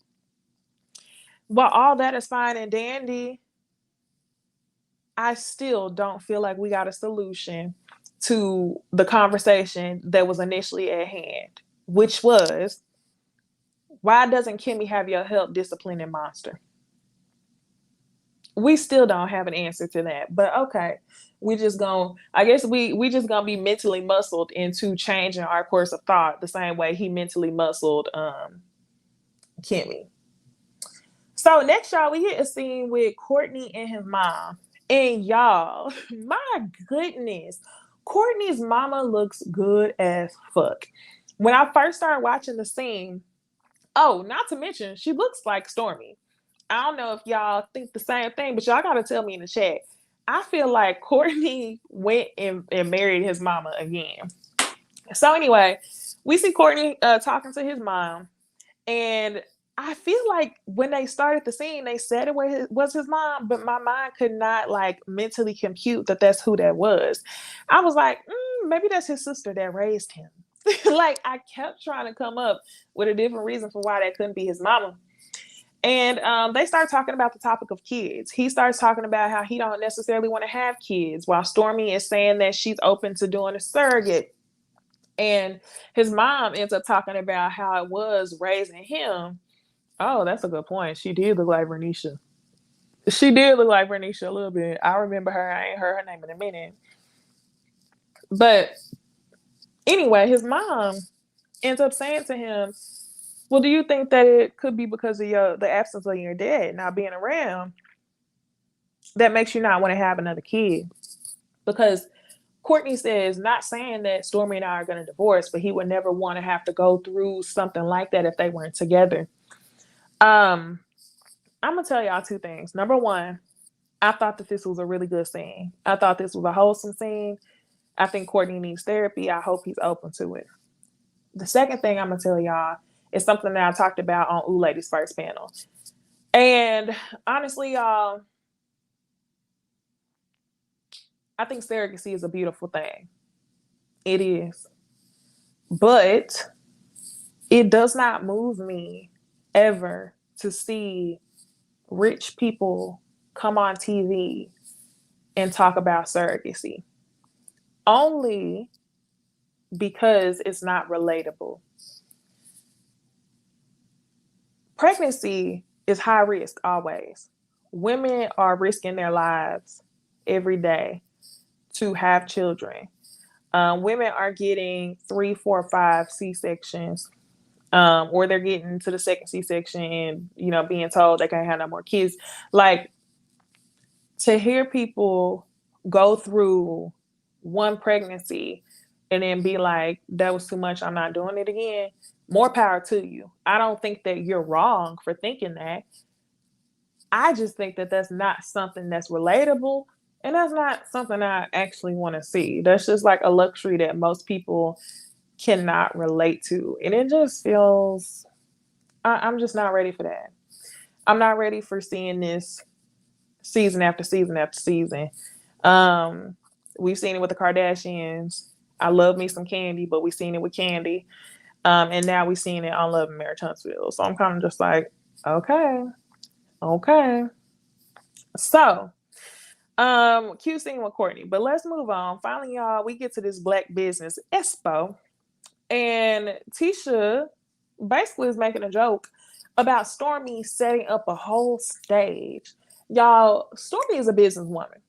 While all that is fine and dandy, I still don't feel like we got a solution to the conversation that was initially at hand, which was, why doesn't Kimmi have your help disciplining Monster? We still don't have an answer to that, but okay, I guess we just gonna be mentally muscled into changing our course of thought the same way he mentally muscled Kimmi. So next, y'all, we get a scene with Courtney and his mom. And y'all, my goodness, Courtney's mama looks good as fuck. When I first started watching the scene, oh, not to mention, she looks like Stormy. I don't know if y'all think the same thing, but y'all gotta tell me in the chat. I feel like Courtney went and married his mama again. So anyway, we see Courtney talking to his mom, and I feel like when they started the scene, they said it was his mom, but my mind could not like mentally compute that that's who that was. I was like, maybe that's his sister that raised him. Like, I kept trying to come up with a different reason for why that couldn't be his mama. And they start talking about the topic of kids. He starts talking about how he don't necessarily want to have kids, while Stormy is saying that she's open to doing a surrogate. And his mom ends up talking about how it was raising him. Oh, that's a good point. She did look like Vernisha. She did look like Vernisha a little bit. I remember her. I ain't heard her name in a minute. But anyway, his mom ends up saying to him, Well, do you think that it could be because of the absence of your dad not being around that makes you not want to have another kid? Because Courtney says, not saying that Stormy and I are going to divorce, but he would never want to have to go through something like that if they weren't together. Um, I'm gonna tell y'all two things. Number one, I thought that this was a really good scene. I thought this was a wholesome scene. I think Courtney needs therapy. I hope he's open to it. The second thing I'm gonna tell y'all is something that I talked about on Ooh Ladies First panel. And honestly, y'all, I think surrogacy is a beautiful thing. It is. But it does not move me ever to see rich people come on TV and talk about surrogacy. Only because it's not relatable. Pregnancy is high risk always. Women are risking their lives every day to have children. Women are getting 3, 4, 5 C-sections, or they're getting to the second C-section and being told they can't have no more kids. Like, to hear people go through one pregnancy and then be like, that was too much, I'm not doing it again, more power to you. I don't think that you're wrong for thinking that. I just think that that's not something that's relatable, and that's not something I actually want to see. That's just like a luxury that most people cannot relate to. And it just feels, I'm just not ready for that. I'm not ready for seeing this season after season after season. Um, we've seen it with the Kardashians. I love me some Candy, but we've seen it with Candy. And now we've seen it on Love and Marriage Huntsville. So I'm kind of just like, okay, okay. So, cute scene with Courtney, but let's move on. Finally, y'all, we get to this Black Business Expo, and Tisha basically is making a joke about Stormy setting up a whole stage. Y'all, Stormy is a businesswoman.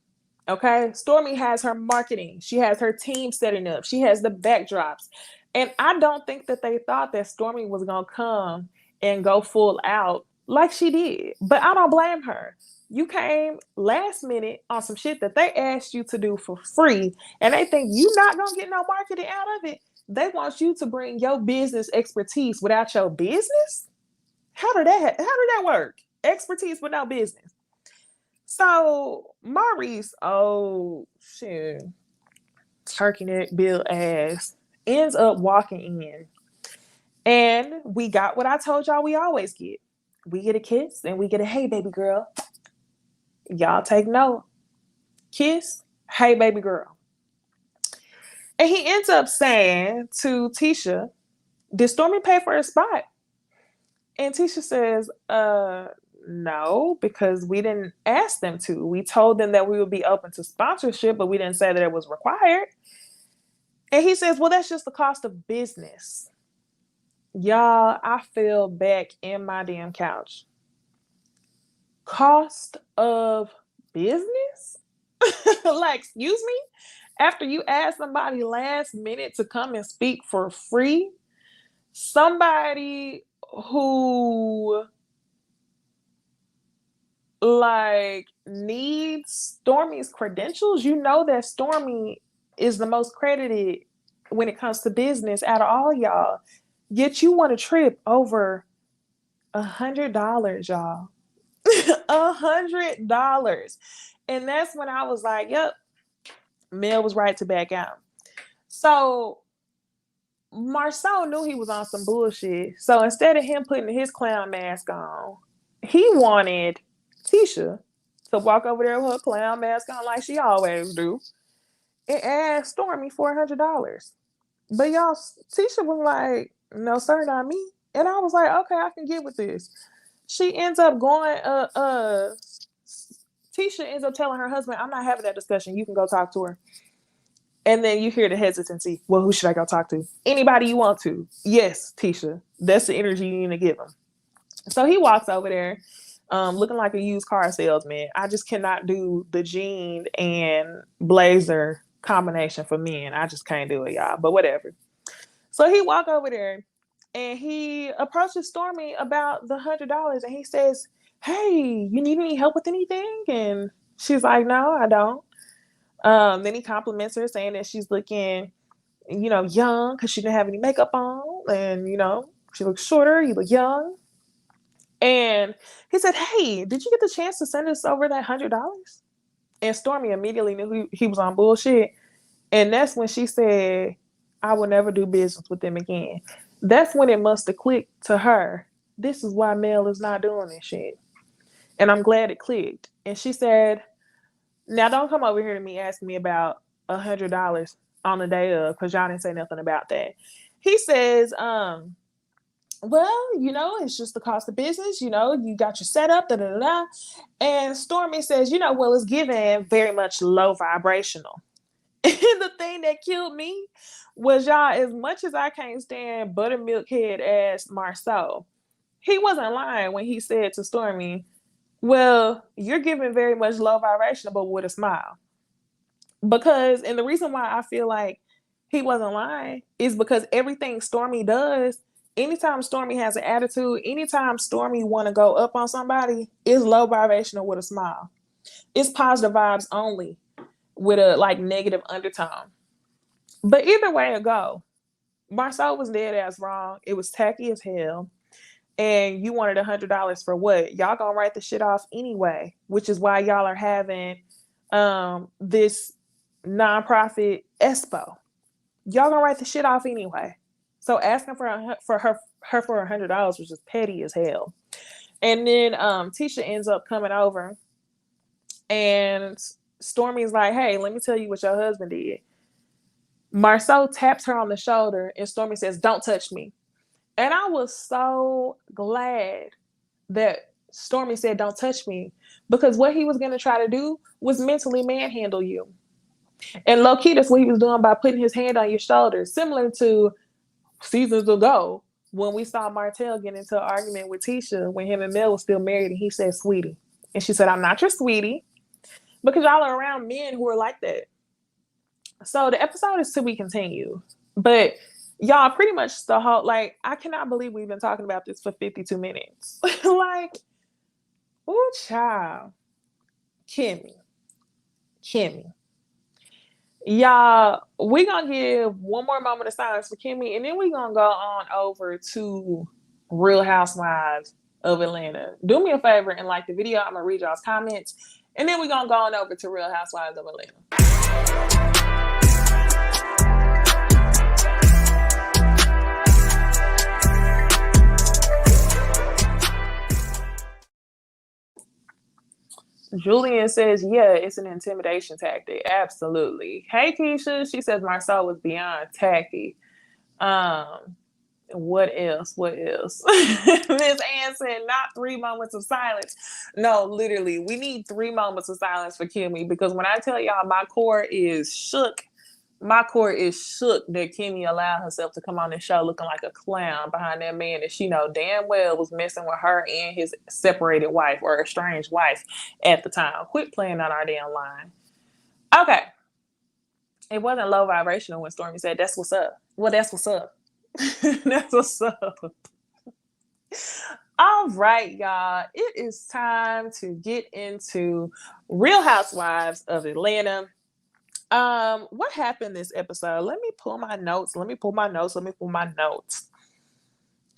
Okay. Stormy has her marketing. She has her team setting up. She has the backdrops. And I don't think that they thought that Stormy was going to come and go full out like she did. But I don't blame her. You came last minute on some shit that they asked you to do for free, and they think you're not going to get no marketing out of it. They want you to bring your business expertise without your business. How did that work? Expertise without business. So Maurice, oh shit, turkey neck Bill ass, ends up walking in, and we got what I told y'all we always get. We get a kiss and we get a hey baby girl. Y'all take note. Kiss, hey baby girl. And he ends up saying to Tisha, did Stormy pay for her spot? And Tisha says, no, because we didn't ask them to. We told them that we would be open to sponsorship, but we didn't say that it was required. And he says, well, that's just the cost of business. Y'all, I fell back in my damn couch. Cost of business? Like, excuse me? After you ask somebody last minute to come and speak for free, somebody who like needs Stormy's credentials, you know that Stormy is the most credited when it comes to business out of all y'all. Yet you want to trip over $100, y'all. $100. And that's when I was like, yep, Mel was right to back out. So Marceau knew he was on some bullshit. So instead of him putting his clown mask on, he wanted Tisha to walk over there with her clown mask on like she always do and ask Stormy for $100. But y'all, Tisha was like, no, sir, not me. And I was like, okay, I can get with this. She ends up going, Tisha ends up telling her husband, I'm not having that discussion. You can go talk to her. And then you hear the hesitancy. Well, who should I go talk to? Anybody you want to. Yes, Tisha. That's the energy you need to give him. So he walks over there, looking like a used car salesman. I just cannot do the jean and blazer combination for men. I just can't do it, y'all. But whatever. So he walk over there, and he approaches Stormy about the $100, and he says, "Hey, you need any help with anything?" And she's like, "No, I don't." Then he compliments her, saying that she's looking, young because she didn't have any makeup on, and she looks shorter. You look young. And he said, "Hey, did you get the chance to send us over that $100?" And Stormy immediately knew he was on bullshit. And that's when she said, "I will never do business with them again." That's when it must have clicked to her. This is why Mel is not doing this shit. And I'm glad it clicked. And she said, "Now don't come over here to me asking me about $100 on the day of, because y'all didn't say nothing about that." He says, "Well, it's just the cost of business. You got your setup, da da da." And Stormy says, "Well, it's given very much low vibrational." And the thing that killed me was, y'all, as much as I can't stand buttermilk head ass Marceau, he wasn't lying when he said to Stormy, "Well, you're giving very much low vibration, but with a smile." Because, and the reason why I feel like he wasn't lying is because everything Stormy does, anytime Stormy has an attitude, anytime Stormy want to go up on somebody, is low vibrational with a smile. It's positive vibes only with a negative undertone. But either way it go, Marceau was dead ass wrong. It was tacky as hell. And you wanted $100 for what? Y'all gonna write the shit off anyway, which is why y'all are having this nonprofit expo. Y'all gonna write the shit off anyway. So asking her for $100 was just petty as hell. And then Tisha ends up coming over, and Stormy's like, "Hey, let me tell you what your husband did." Marceau taps her on the shoulder, and Stormy says, "Don't touch me." And I was so glad that Stormy said, "Don't touch me," because what he was going to try to do was mentally manhandle you. And low key, that's what he was doing by putting his hand on your shoulder, similar to seasons ago when we saw Martell get into an argument with Tisha when him and Mel was still married, and he said, "Sweetie." And she said, "I'm not your sweetie," because y'all are around men who are like that. So the episode is to be continued. But y'all, pretty much the whole, I cannot believe we've been talking about this for 52 minutes. Oh, child. Kimmi. Kimmi. Y'all, we gonna give one more moment of silence for Kimmi, and then we gonna go on over to Real Housewives of Atlanta. Do me a favor and like the video. I'm gonna read y'all's comments, and then we gonna go on over to Real Housewives of Atlanta. Julian says, "Yeah, it's an intimidation tactic." Absolutely. Hey, Keisha. She says Marceau was beyond tacky. What else? What else? Miss Ann said, "Not 3 moments of silence." No, literally, we need 3 moments of silence for Kimmi, because when I tell y'all my core is shook, my core is shook that Kimmi allowed herself to come on the show looking like a clown behind that man that she know damn well was messing with her and his separated wife or estranged wife at the time. Quit playing on our damn line. Okay. It wasn't low vibrational when Stormy said, "That's what's up." Well, that's what's up. That's what's up. All right, y'all. It is time to get into Real Housewives of Atlanta. What happened this episode? Let me pull my notes.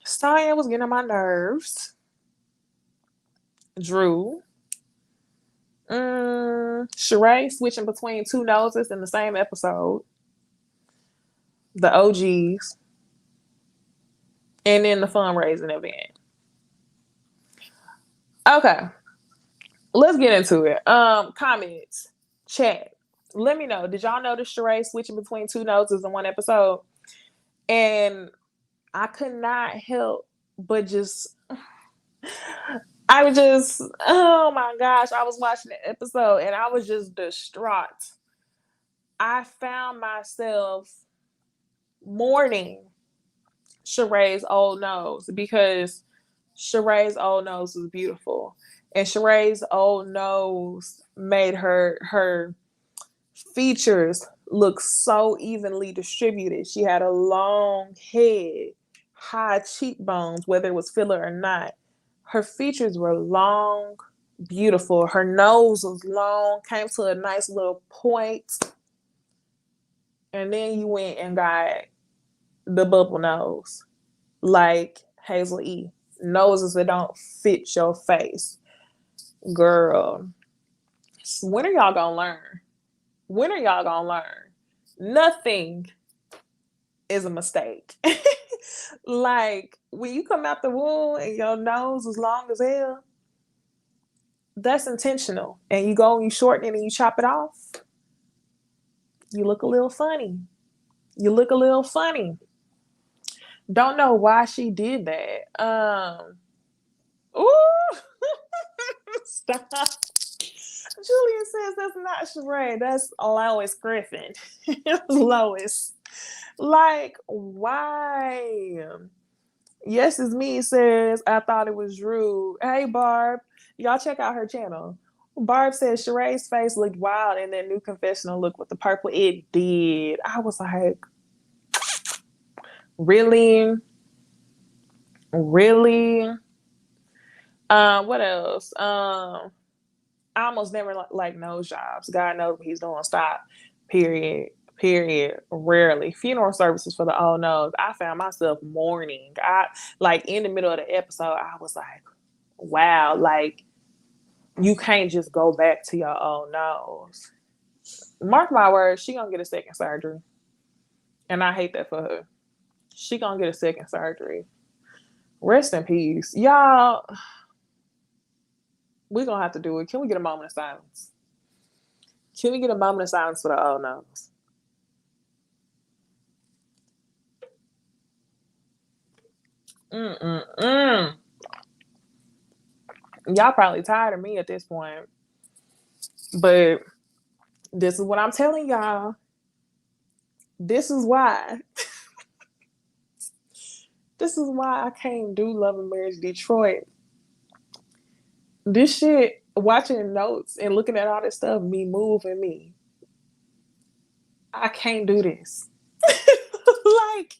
Cyan was getting on my nerves. Drew. Sheree switching between two noses in the same episode. The OGs. And then the fundraising event. Okay. Let's get into it. Comments. Chat. Let me know. Did y'all notice Sheree switching between two noses in one episode? And I could not help but oh my gosh, I was watching the episode and I was just distraught. I found myself mourning Sheree's old nose, because Sheree's old nose was beautiful. And Sheree's old nose made her features look so evenly distributed. She had a long head, high cheekbones, whether it was filler or not. Her features were long, beautiful. Her nose was long, came to a nice little point. And then you went and got the bubble nose, like Hazel E. Noses that don't fit your face. Girl, when are y'all gonna learn? When are y'all gonna learn? Nothing is a mistake. Like when you come out the womb and your nose is long as hell, that's intentional. And you go and you shorten it and you chop it off, you look a little funny. You look a little funny. Don't know why she did that. Ooh, stop. Julia says that's not Sheree. That's Lois Griffin. Lois. Like, why? Yes, it's me. Says I thought it was rude. Hey, Barb, y'all check out her channel. Barb says Sheree's face looked wild in that new confessional look with the purple. It did. I was like, really, really. What else? I almost never like nose jobs. God knows what he's doing. Stop. Period. Period. Rarely. Funeral services for the old nose. I found myself mourning. I like in the middle of the episode, I was like, wow, like you can't just go back to your old nose. Mark my words, she gonna get a second surgery. And I hate that for her. She gonna get a second surgery. Rest in peace. Y'all, we gonna have to do it. Can we get a moment of silence? Can we get a moment of silence for the old nose? Mm-mm-mm. Y'all probably tired of me at this point. But this is what I'm telling y'all. This is why. This is why I can't do Love and Marriage Detroit. This shit, watching notes and looking at all this stuff, me moving me. I can't do this. Like,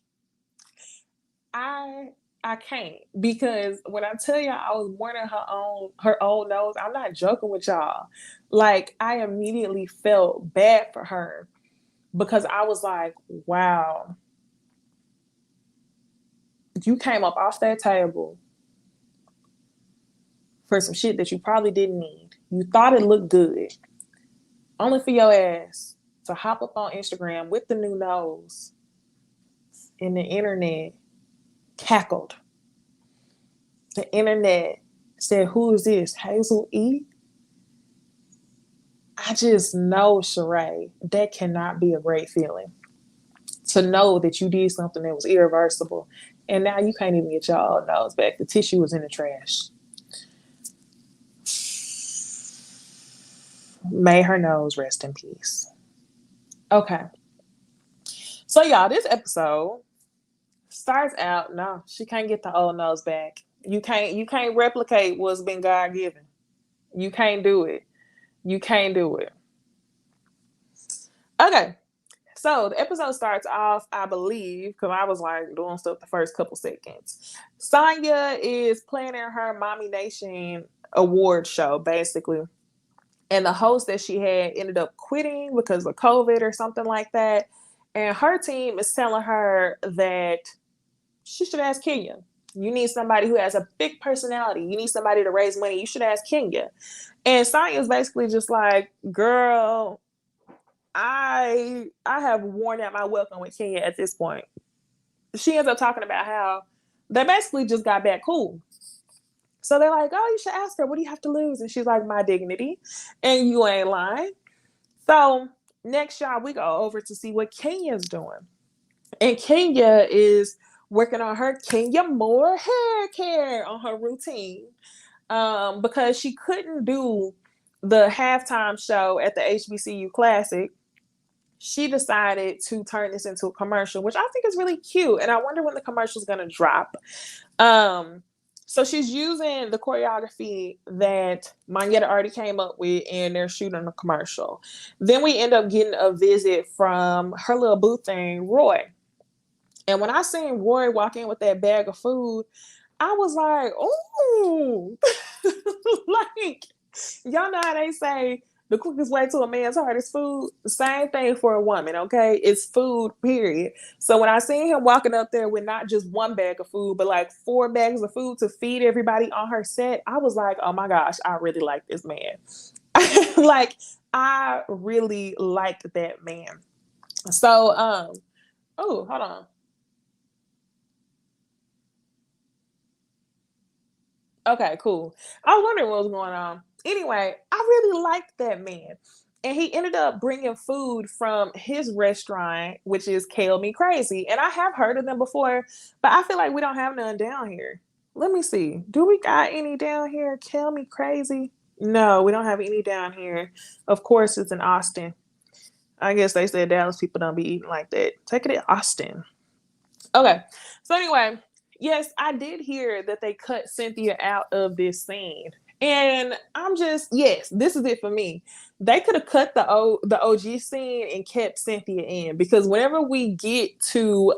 I I can't, because when I tell y'all I was mourning her old nose, I'm not joking with y'all. Like I immediately felt bad for her because I was like, wow, you came up off that table for some shit that you probably didn't need. You thought it looked good, only for your ass to hop up on Instagram with the new nose, and the internet cackled. The internet said, "Who is this? Hazel E?" I just know, Sheree, that cannot be a great feeling. To know that you did something that was irreversible, and now you can't even get your old nose back. The tissue was in the trash. May her nose rest in peace. Okay. So y'all, this episode starts out, no, she can't get the old nose back. You can't replicate what's been God given. You can't do it. You can't do it. Okay. So the episode starts off, I believe, because I was like doing stuff the first couple seconds. Sonya is planning her Mommy Nation award show, basically. And the host that she had ended up quitting because of COVID or something like that. And her team is telling her that she should ask Kenya. You need somebody who has a big personality. You need somebody to raise money. You should ask Kenya. And Sonya's basically just like, girl, I have worn out my welcome with Kenya at this point. She ends up talking about how they basically just got back cool. So they're like, oh, you should ask her, what do you have to lose? And she's like, my dignity. And you ain't lying. So next, y'all, we go over to see what Kenya's doing. And Kenya is working on her Kenya Moore hair care on her routine. Because she couldn't do the halftime show at the HBCU Classic. She decided to turn this into a commercial, which I think is really cute. And I wonder when the commercial is going to drop. So she's using the choreography that Monyetta already came up with, and they're shooting a commercial. Then we end up getting a visit from her little boo thing, Roy. And when I seen Roy walk in with that bag of food, I was like, "Ooh!" Like, y'all know how they say the quickest way to a man's heart is food. Same thing for a woman, okay? It's food, period. So when I seen him walking up there with not just one bag of food, but like 4 bags of food to feed everybody on her set, I was like, oh my gosh, I really like this man. Like, I really liked that man. So, oh, hold on. Okay, cool. I was wondering what was going on. Anyway, I really liked that man. And he ended up bringing food from his restaurant, which is Kale Me Crazy. And I have heard of them before, but I feel like we don't have none down here. Let me see. Do we got any down here? Kale Me Crazy? No, we don't have any down here. Of course, it's in Austin. I guess they said Dallas people don't be eating like that. Take it to Austin. Okay. So anyway, yes, I did hear that they cut Cynthia out of this scene. And I'm just, yes, this is it for me. They could have cut the OG scene and kept Cynthia in, because whenever we get to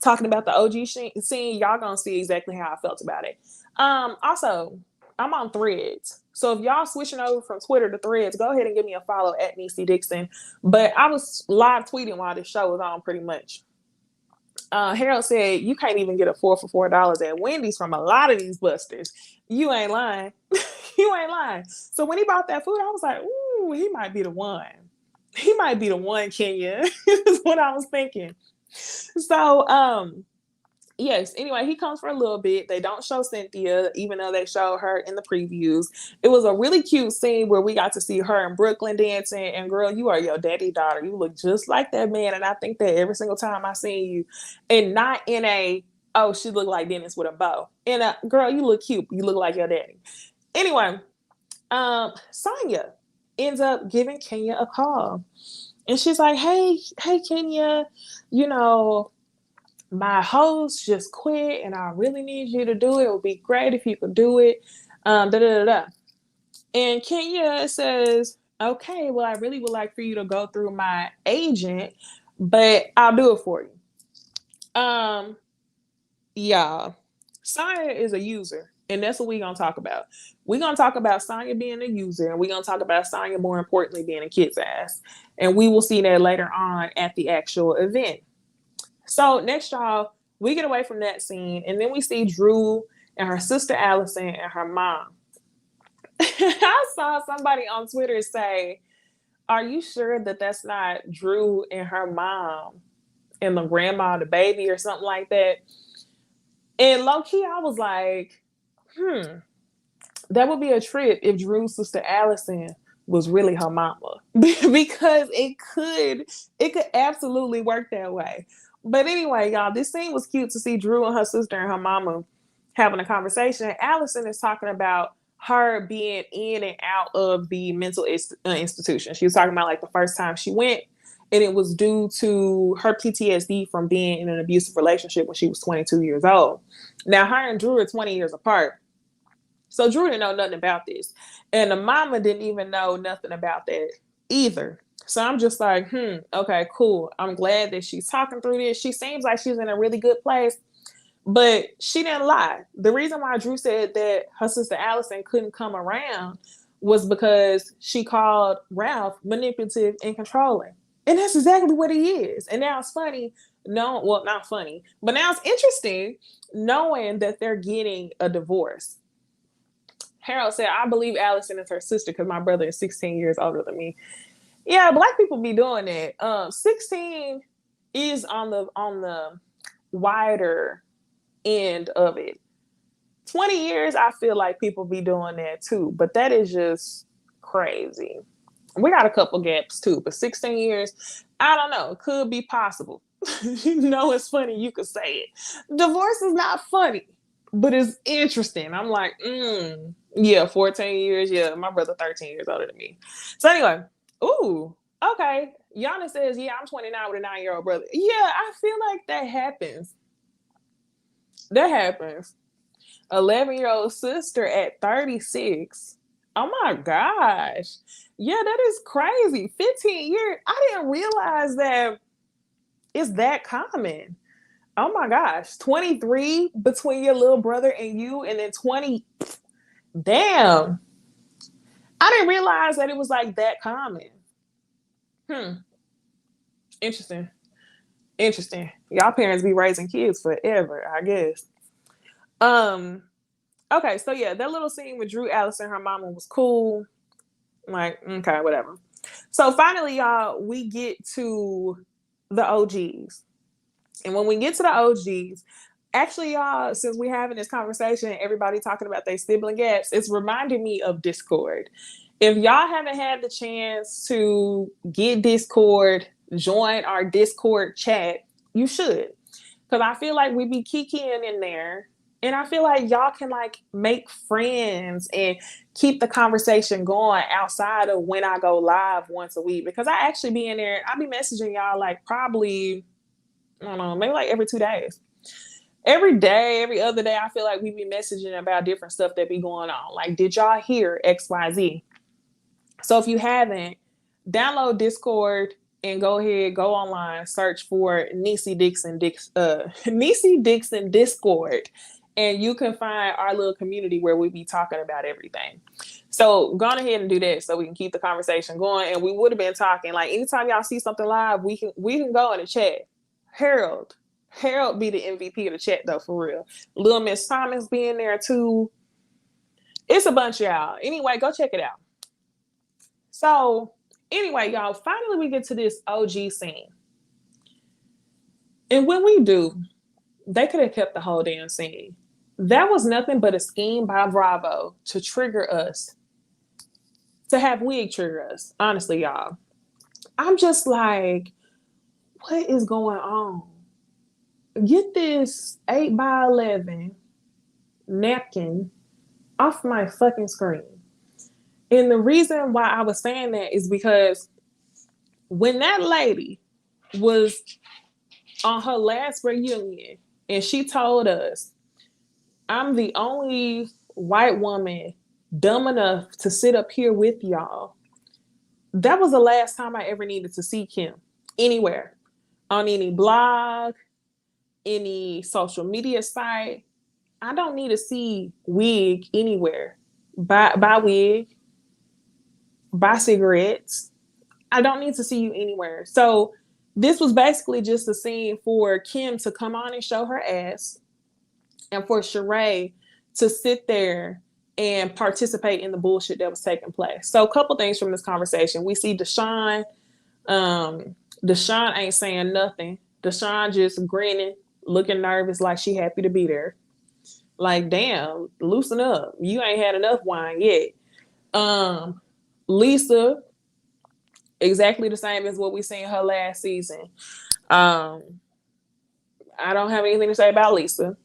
talking about the OG scene, y'all gonna see exactly how I felt about it. Also, I'm on Threads. So if y'all switching over from Twitter to Threads, go ahead and give me a follow at Necey Dixon. But I was live tweeting while this show was on, pretty much. Harold said you can't even get a 4 for $4 at Wendy's from a lot of these busters. You ain't lying. You ain't lying. So when he bought that food, I was like, ooh, he might be the one. He might be the one, Kenya. Is what I was thinking. So yes, anyway, he comes for a little bit. They don't show Cynthia, even though they show her in the previews. It was a really cute scene where we got to see her in Brooklyn dancing. And girl, you are your daddy daughter. You look just like that man. And I think that every single time I see you, and not in a, oh, she looked like Dennis with a bow. And a girl, you look cute. You look like your daddy. Anyway, Sonya ends up giving Kenya a call. And she's like, hey, Kenya, you know, my host just quit and I really need you to do it. It would be great if you could do it. Da, da, da, da. And Kenya says, okay, well, I really would like for you to go through my agent, but I'll do it for you. Yeah, Sonya is a user. And that's what we're going to talk about. We're going to talk about Sonya being a user, and we're going to talk about Sonya, more importantly, being a kid's ass. And we will see that later on at the actual event. So next, y'all, we get away from that scene, and then we see Drew and her sister Allison and her mom. I saw somebody on Twitter say, "Are you sure that that's not Drew and her mom and the grandma, the baby, or something like that?" And low key, I was like, that would be a trip if Drew's sister Allison was really her mama, because it could absolutely work that way. But anyway, y'all, this scene was cute to see Drew and her sister and her mama having a conversation. Allison is talking about her being in and out of the mental institution. She was talking about like the first time she went, and it was due to her PTSD from being in an abusive relationship when she was 22 years old. Now, her and Drew are 20 years apart. So Drew didn't know nothing about this. And the mama didn't even know nothing about that either. So I'm just like, okay, cool. I'm glad that she's talking through this. She seems like she's in a really good place, but she didn't lie. The reason why Drew said that her sister Allison couldn't come around was because she called Ralph manipulative and controlling. And that's exactly what he is. And now it's funny. No, well, not funny, but now it's interesting knowing that they're getting a divorce. Harold said, I believe Allison is her sister because my brother is 16 years older than me. Yeah, black people be doing that. 16 is on the wider end of it. 20 years, I feel like people be doing that too, but that is just crazy. We got a couple gaps too, but 16 years, I don't know. It could be possible. You know, it's funny. You could say it. Divorce is not funny, but it's interesting. I'm like, yeah, 14 years. Yeah, my brother 13 years older than me. So anyway, ooh, okay. Yana says, yeah, I'm 29 with a 9-year-old brother. Yeah, I feel like that happens. That happens. 11-year-old sister at 36. Oh my gosh. Yeah, that is crazy. 15 years. I didn't realize that it's that common. Oh my gosh, 23 between your little brother and you, and then 20. Damn. I didn't realize that it was like that common. Hmm. Interesting. Interesting. Y'all parents be raising kids forever, I guess. Um, okay, so yeah, that little scene with Drew, Allison, her mama was cool. Like, okay, whatever. So finally, y'all, we get to the OGs. And when we get to the OGs, actually, y'all, since we having this conversation, everybody talking about their sibling gaps, it's reminding me of Discord. If y'all haven't had the chance to get Discord, join our Discord chat, you should. Because I feel like we be kikiing in there. And I feel like y'all can like make friends and keep the conversation going outside of when I go live once a week. Because I actually be in there, I be messaging y'all like probably, I don't know, maybe like every 2 days. Every day, every other day, I feel like we be messaging about different stuff that be going on. Like, did y'all hear XYZ? So if you haven't, download Discord and go ahead, go online, search for Necey Dixon Discord, and you can find our little community where we be talking about everything. So go on ahead and do that so we can keep the conversation going. And we would have been talking like anytime y'all see something live, we can go in the chat. Harold. Harold be the MVP of the chat though, for real. Little Miss Thomas be in there too. It's a bunch of y'all. Anyway, go check it out. So anyway, y'all, finally we get to this OG scene. And when we do, they could have kept the whole damn scene. That was nothing but a scheme by Bravo to trigger us, to have Wig trigger us. Honestly, y'all. I'm just like, what is going on? Get this 8x11 napkin off my fucking screen. And the reason why I was saying that is because when that lady was on her last reunion and she told us, I'm the only white woman dumb enough to sit up here with y'all, that was the last time I ever needed to see Kim anywhere, on any blog, any social media site. I don't need to see Wig anywhere. Buy Wig, buy cigarettes. I don't need to see you anywhere. So this was basically just a scene for Kim to come on and show her ass, and for Sheree to sit there and participate in the bullshit that was taking place. So a couple things from this conversation. We see Deshaun. Deshaun ain't saying nothing. Deshaun just grinning, looking nervous like she happy to be there. Like, damn, loosen up. You ain't had enough wine yet. Lisa, exactly the same as what we seen her last season. I don't have anything to say about Lisa.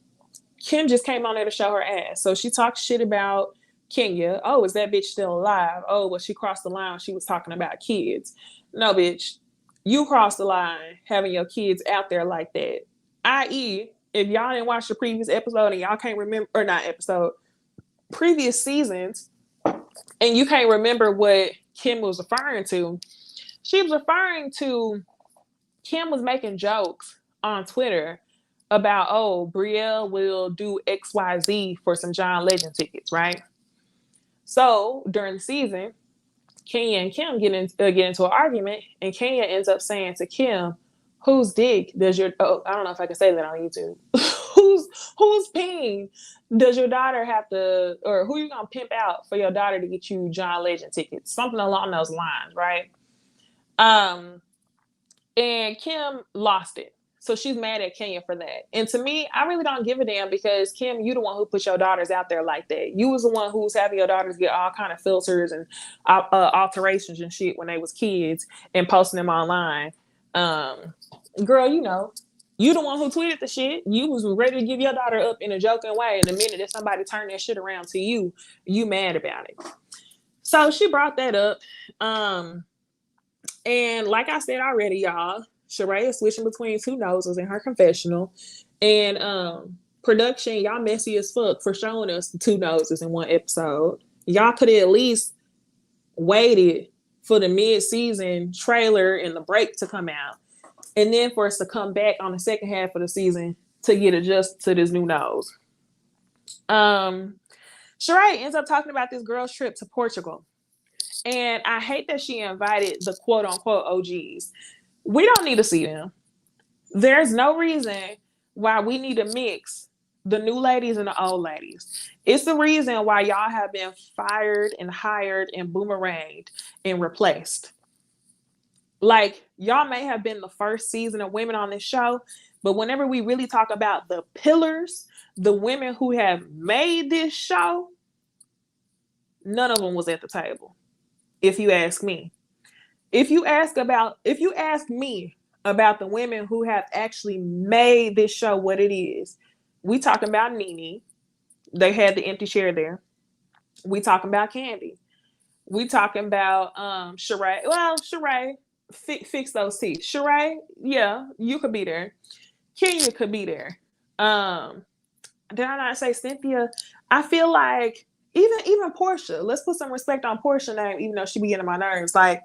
Kim just came on there to show her ass. So she talked shit about Kenya. Oh, is that bitch still alive? Oh, well, she crossed the line. She was talking about kids. No, bitch. You crossed the line having your kids out there like that. I.e., if y'all didn't watch the previous episode and y'all can't remember, or not episode, previous seasons, and you can't remember what Kim was referring to, she was referring to Kim was making jokes on Twitter about, oh, Brielle will do XYZ for some John Legend tickets, right? So during the season, Kenya and Kim get into an argument, and Kenya ends up saying to Kim, whose dick does your, oh, I don't know if I can say that on YouTube. whose peen does your daughter have to, or who you gonna pimp out for your daughter to get you John Legend tickets? Something along those lines, right? And Kim lost it. So she's mad at Kenya for that. And to me, I really don't give a damn, because Kim, you the one who put your daughters out there like that. You was the one who was having your daughters get all kind of filters and alterations and shit when they was kids and posting them online. Girl, you the one who tweeted the shit. You was ready to give your daughter up in a joking way. And the minute that somebody turned that shit around to you, you mad about it. So she brought that up. And like I said already, y'all, Sheree is switching between two noses in her confessional. And production, y'all messy as fuck for showing us the two noses in one episode. Y'all could have at least waited for the mid-season trailer and the break to come out and then for us to come back on the second half of the season to get adjusted to this new nose. Um, Sheree ends up talking about this girl's trip to Portugal. And I hate that she invited the quote unquote OGs. We don't need to see them. There's no reason why we need to mix the new ladies and the old ladies. It's the reason why y'all have been fired and hired and boomeranged and replaced. Like, y'all may have been the first season of women on this show, but whenever we really talk about the pillars, the women who have made this show, none of them was at the table, if you ask me. If you ask me about the women who have actually made this show what it is, we talking about Nene. They had the empty chair there. We talking about Candy. We talking about Sheree. Well, Sheree, fix those teeth. Sheree, yeah, you could be there. Kenya could be there. Did I not say Cynthia? I feel like even Portia. Let's put some respect on Portia's name, even though she be getting on my nerves. Like,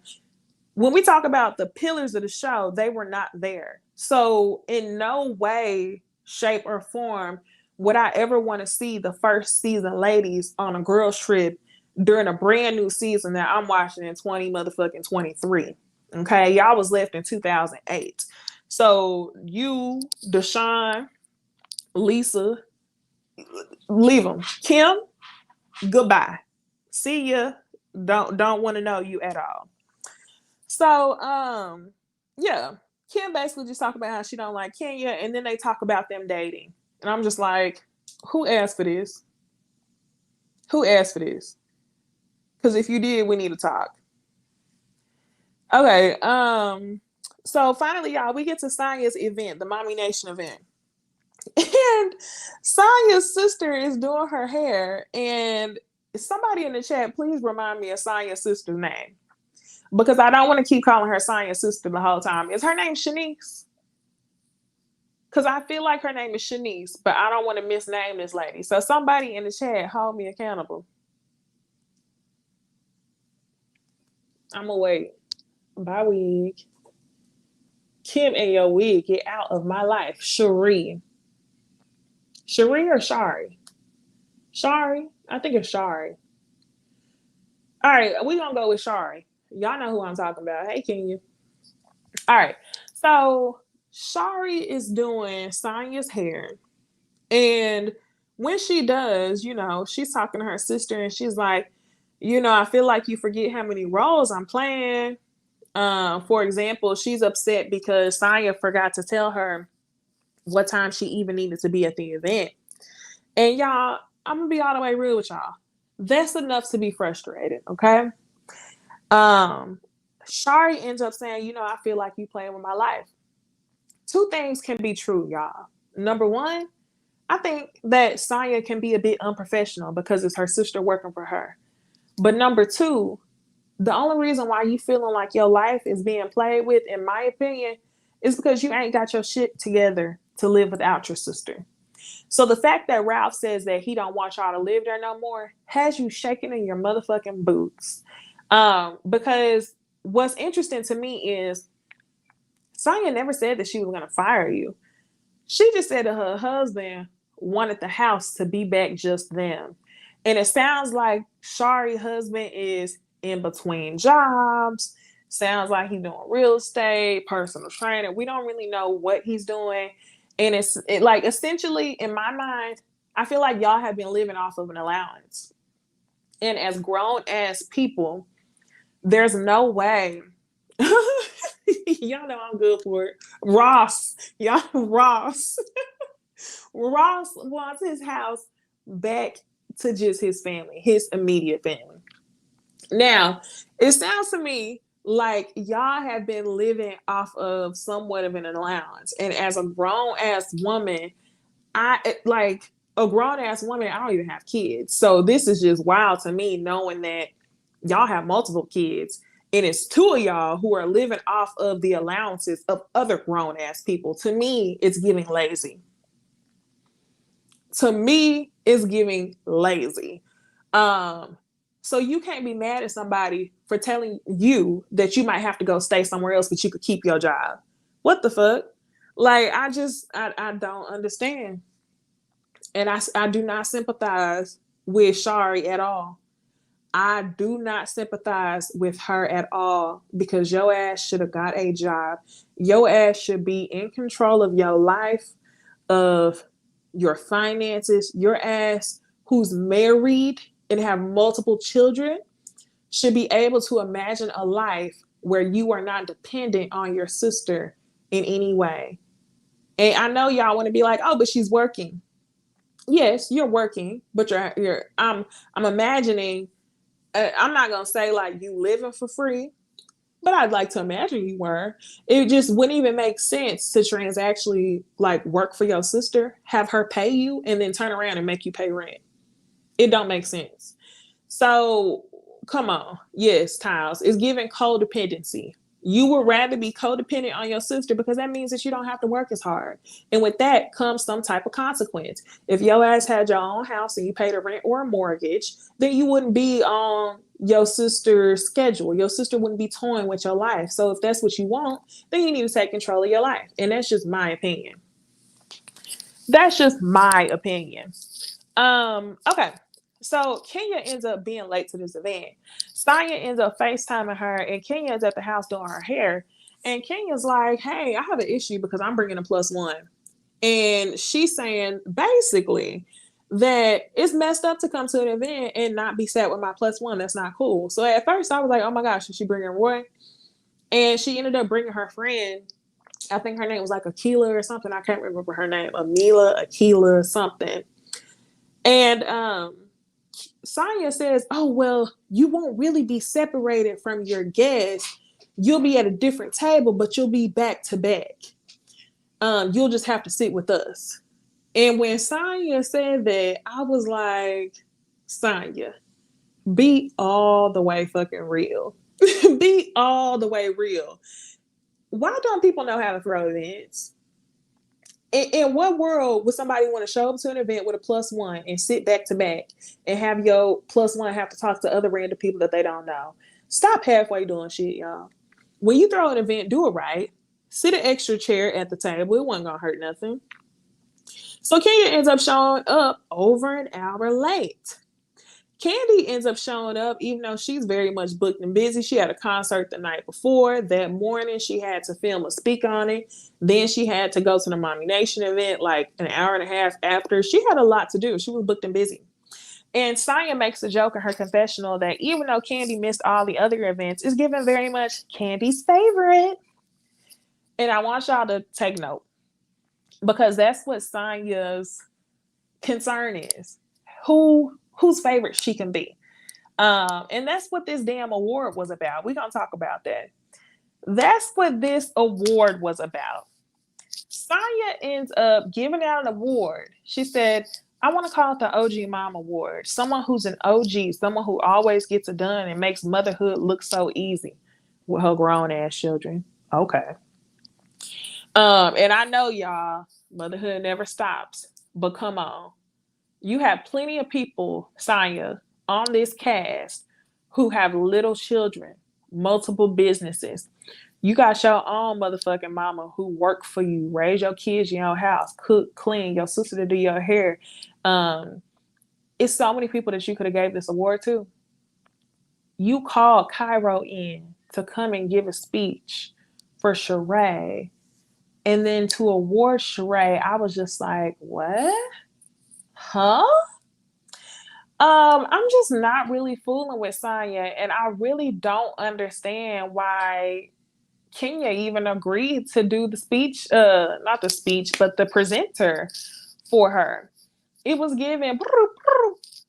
when we talk about the pillars of the show, they were not there. So in no way, shape, or form would I ever want to see the first season ladies on a girls trip during a brand new season that I'm watching in 2023. Okay, y'all was left in 2008. So you, Deshaun, Lisa, leave them. Kim, goodbye. See ya. Don't want to know you at all. So, yeah, Kim basically just talk about how she don't like Kenya, and then they talk about them dating, and I'm just like, who asked for this? Who asked for this? Because if you did, we need to talk. Okay, so finally, y'all, we get to Sonya's event, the Mommy Nation event, and Sonya's sister is doing her hair, and somebody in the chat, please remind me of Sonya's sister's name. Because I don't want to keep calling her Sonya's sister the whole time. Is her name Shanice? Because I feel like her name is Shanice, but I don't want to misname this lady. So somebody in the chat, hold me accountable. I'm going to wait. Bye, wig. Kim and your wig, get out of my life. Cherie. Cherie or Shari? Shari? I think it's Shari. All right, we're going to go with Shari. Y'all know who I'm talking about. Hey, Kenya. All right. So Shari is doing Sonya's hair. And when she does, she's talking to her sister and she's like, I feel like you forget how many roles I'm playing. For example, she's upset because Sonya forgot to tell her what time she even needed to be at the event. And y'all, I'm going to be all the way real with y'all. That's enough to be frustrated, okay? Shari ends up saying, I feel like you playing with my life. Two things can be true, y'all. Number one, I think that Sonya can be a bit unprofessional because it's her sister working for her. But number two, the only reason why you feeling like your life is being played with, in my opinion, is because you ain't got your shit together to live without your sister. So the fact that Ralph says that he don't want y'all to live there no more has you shaking in your motherfucking boots. Because what's interesting to me is Sonya never said that she was going to fire you. She just said that her husband wanted the house to be back just them. And it sounds like Shari's husband is in between jobs. Sounds like he's doing real estate, personal training. We don't really know what he's doing. And it's like, essentially, in my mind, I feel like y'all have been living off of an allowance. And as grown ass people, there's no way. Y'all know I'm good for it. Ross. Ross wants his house back to just his family, his immediate family. Now, it sounds to me like y'all have been living off of somewhat of an allowance. And as a grown-ass woman, I don't even have kids. So this is just wild to me, knowing that y'all have multiple kids. And it's two of y'all who are living off of the allowances of other grown-ass people. To me, it's giving lazy. So you can't be mad at somebody for telling you that you might have to go stay somewhere else, but you could keep your job. What the fuck? Like, I don't understand. And I do not sympathize with Shari at all. I do not sympathize with her at all because your ass should have got a job. Your ass should be in control of your life, of your finances. Your ass, who's married and have multiple children, should be able to imagine a life where you are not dependent on your sister in any way. And I know y'all want to be like, oh, but she's working. Yes, you're working, but I'm imagining. I'm not gonna say like you living for free, but I'd like to imagine you were. It just wouldn't even make sense to actually like work for your sister, have her pay you, and then turn around and make you pay rent. It don't make sense. So come on. Yes, Tiles. It's giving codependency. You would rather be codependent on your sister because that means that you don't have to work as hard. And with that comes some type of consequence. If your ass had your own house and you paid a rent or a mortgage, then you wouldn't be on your sister's schedule. Your sister wouldn't be toying with your life. So if that's what you want, then you need to take control of your life. And that's just my opinion. That's just my opinion. Okay. So Kenya ends up being late to this event. Saya ends up FaceTiming her, and Kenya's at the house doing her hair. And Kenya's like, hey, I have an issue because I'm bringing a plus one. And she's saying basically that it's messed up to come to an event and not be sat with my plus one. That's not cool. So at first I was like, oh my gosh, is she bringing Roy? And she ended up bringing her friend. I think her name was like Akila or something. I can't remember her name. Amila, Akila, something. And Saya says, oh, well, you won't really be separated from your guests. You'll be at a different table, but you'll be back to back. You'll just have to sit with us. And when Saya said that, I was like, Saya, be all the way fucking real. Be all the way real. Why don't people know how to throw events? In what world would somebody want to show up to an event with a plus one and sit back to back and have your plus one have to talk to other random people that they don't know? Stop halfway doing shit, y'all. When you throw an event, do it right. Sit an extra chair at the table. It wasn't gonna hurt nothing. So Kenya ends up showing up over an hour late. Candy ends up showing up, even though she's very much booked and busy. She had a concert the night before. That morning, she had to film a speak on it. Then she had to go to the Mommy Nation event like an hour and a half after. She had a lot to do. She was booked and busy. And Saya makes a joke in her confessional that even though Candy missed all the other events, it's given very much Candy's favorite. And I want y'all to take note because that's what Saya's concern is. Whose favorite she can be. And that's what this damn award was about. We're going to talk about that. That's what this award was about. Saya ends up giving out an award. She said, I want to call it the OG Mom Award. Someone who's an OG, someone who always gets it done and makes motherhood look so easy with her grown ass children. Okay. And I know y'all, motherhood never stops, but come on. You have plenty of people, Saya, on this cast who have little children, multiple businesses. You got your own motherfucking mama who work for you, raise your kids in your house, cook, clean, your sister to do your hair. It's so many people that you could have gave this award to. You called Cairo in to come and give a speech for Sheree. And then to award Sheree, I was just like, what? Huh? I'm just not really fooling with Saya, and I really don't understand why Kenya even agreed to do the speech, not the speech, but the presenter for her. It was given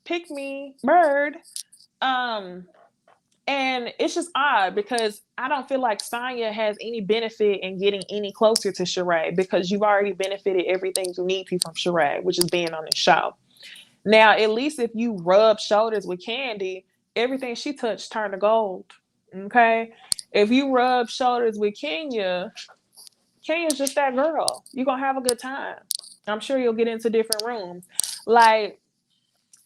pick me bird. Um, and it's just odd because I don't feel like Saya has any benefit in getting any closer to Sheree because you've already benefited everything you need to from Sheree, which is being on the show. Now, at least if you rub shoulders with Candy, everything she touched turned to gold. Okay? If you rub shoulders with Kenya, Kenya's just that girl. You're going to have a good time. I'm sure you'll get into different rooms. Like,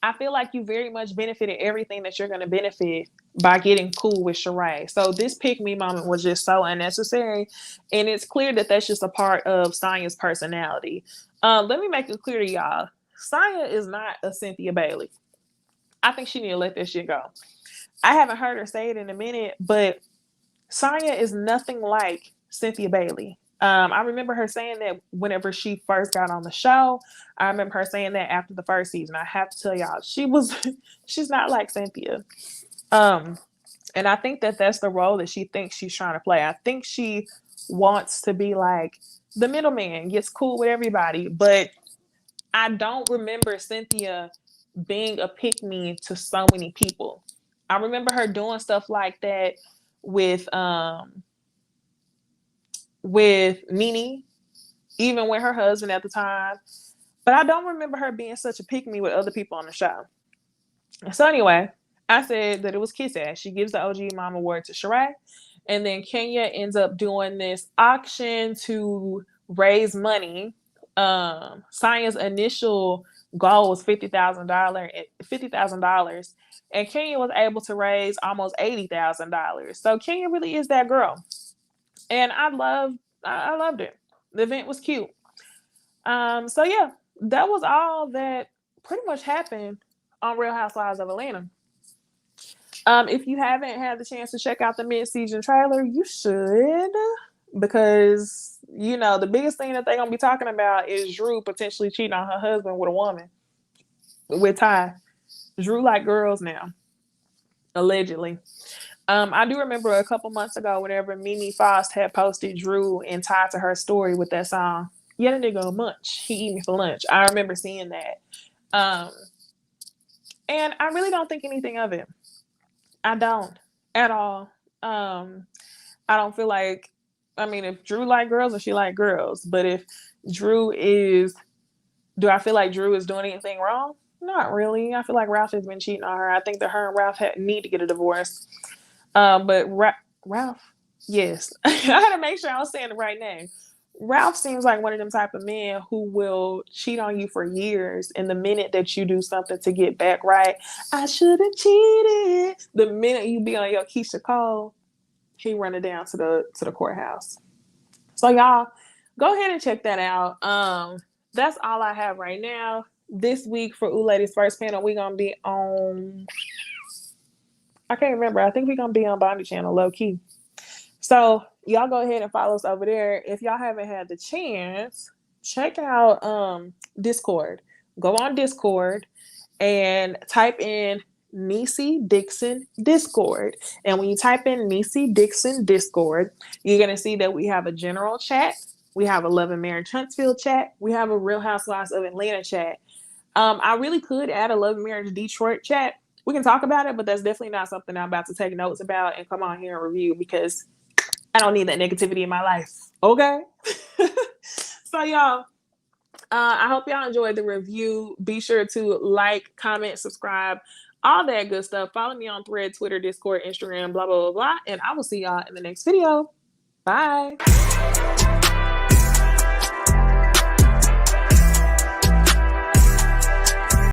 I feel like you very much benefited everything that you're going to benefit by getting cool with Sheree. So this pick me moment was just so unnecessary. And it's clear that that's just a part of Sonya's personality. Let me make it clear to y'all. Sonya is not a Cynthia Bailey. I think she need to let that shit go. I haven't heard her say it in a minute, but Sonya is nothing like Cynthia Bailey. I remember her saying that whenever she first got on the show. I remember her saying that after the first season. I have to tell y'all, she's not like Cynthia. Um, and I think that that's the role that she thinks she's trying to play. I think she wants to be like the middleman, gets cool with everybody. But I don't remember Cynthia being a pick me to so many people. I remember her doing stuff like that with Nene, even with her husband at the time. But I don't remember her being such a pick me with other people on the show. So anyway, I said that it was Kiss Ass. She gives the OG Mom Award to Sheree. And then Kenya ends up doing this auction to raise money. Sonya's initial goal was $50,000, and Kenya was able to raise almost $80,000. So Kenya really is that girl, and I loved it. The event was cute. So yeah, that was all that pretty much happened on Real Housewives of Atlanta. If you haven't had the chance to check out the mid-season trailer, you should, because you know the biggest thing that they're gonna be talking about is Drew potentially cheating on her husband with a woman, with Ty. Drew like girls now, allegedly. I do remember a couple months ago whenever Mimi Faust had posted Drew and tied to her story with that song. Yeah, that nigga munch. He eat me for lunch. I remember seeing that. Um, and I really don't think anything of it. I don't at all. I don't feel like, I mean, if Drew like girls, or she like girls. But if Drew is, do I feel like Drew is doing anything wrong? Not really. I feel like Ralph has been cheating on her. I think that her and Ralph need to get a divorce. But Ralph, yes, I had to make sure I was saying the right name. Ralph seems like one of them type of men who will cheat on you for years, and the minute that you do something to get back right, I should have cheated. The minute you be on your Keisha Cole, he running down to the courthouse. So y'all, go ahead and check that out. That's all I have right now. This week for Ooh Ladies First Panel, we gonna be on. I can't remember. I think we're gonna be on Bondi Channel, low key. So y'all go ahead and follow us over there. If y'all haven't had the chance, check out Discord. Go on Discord and type in Necey Dixon Discord. And when you type in Necey Dixon Discord, you're gonna see that we have a general chat, we have a Love and Marriage Huntsville chat, we have a Real Housewives of Atlanta chat. I really could add a Love and Marriage Detroit chat. We can talk about it, but that's definitely not something I'm about to take notes about and come on here and review, because I don't need that negativity in my life. Okay? So, y'all, I hope y'all enjoyed the review. Be sure to like, comment, subscribe, all that good stuff. Follow me on Thread, Twitter, Discord, Instagram, blah, blah, blah, blah. And I will see y'all in the next video. Bye.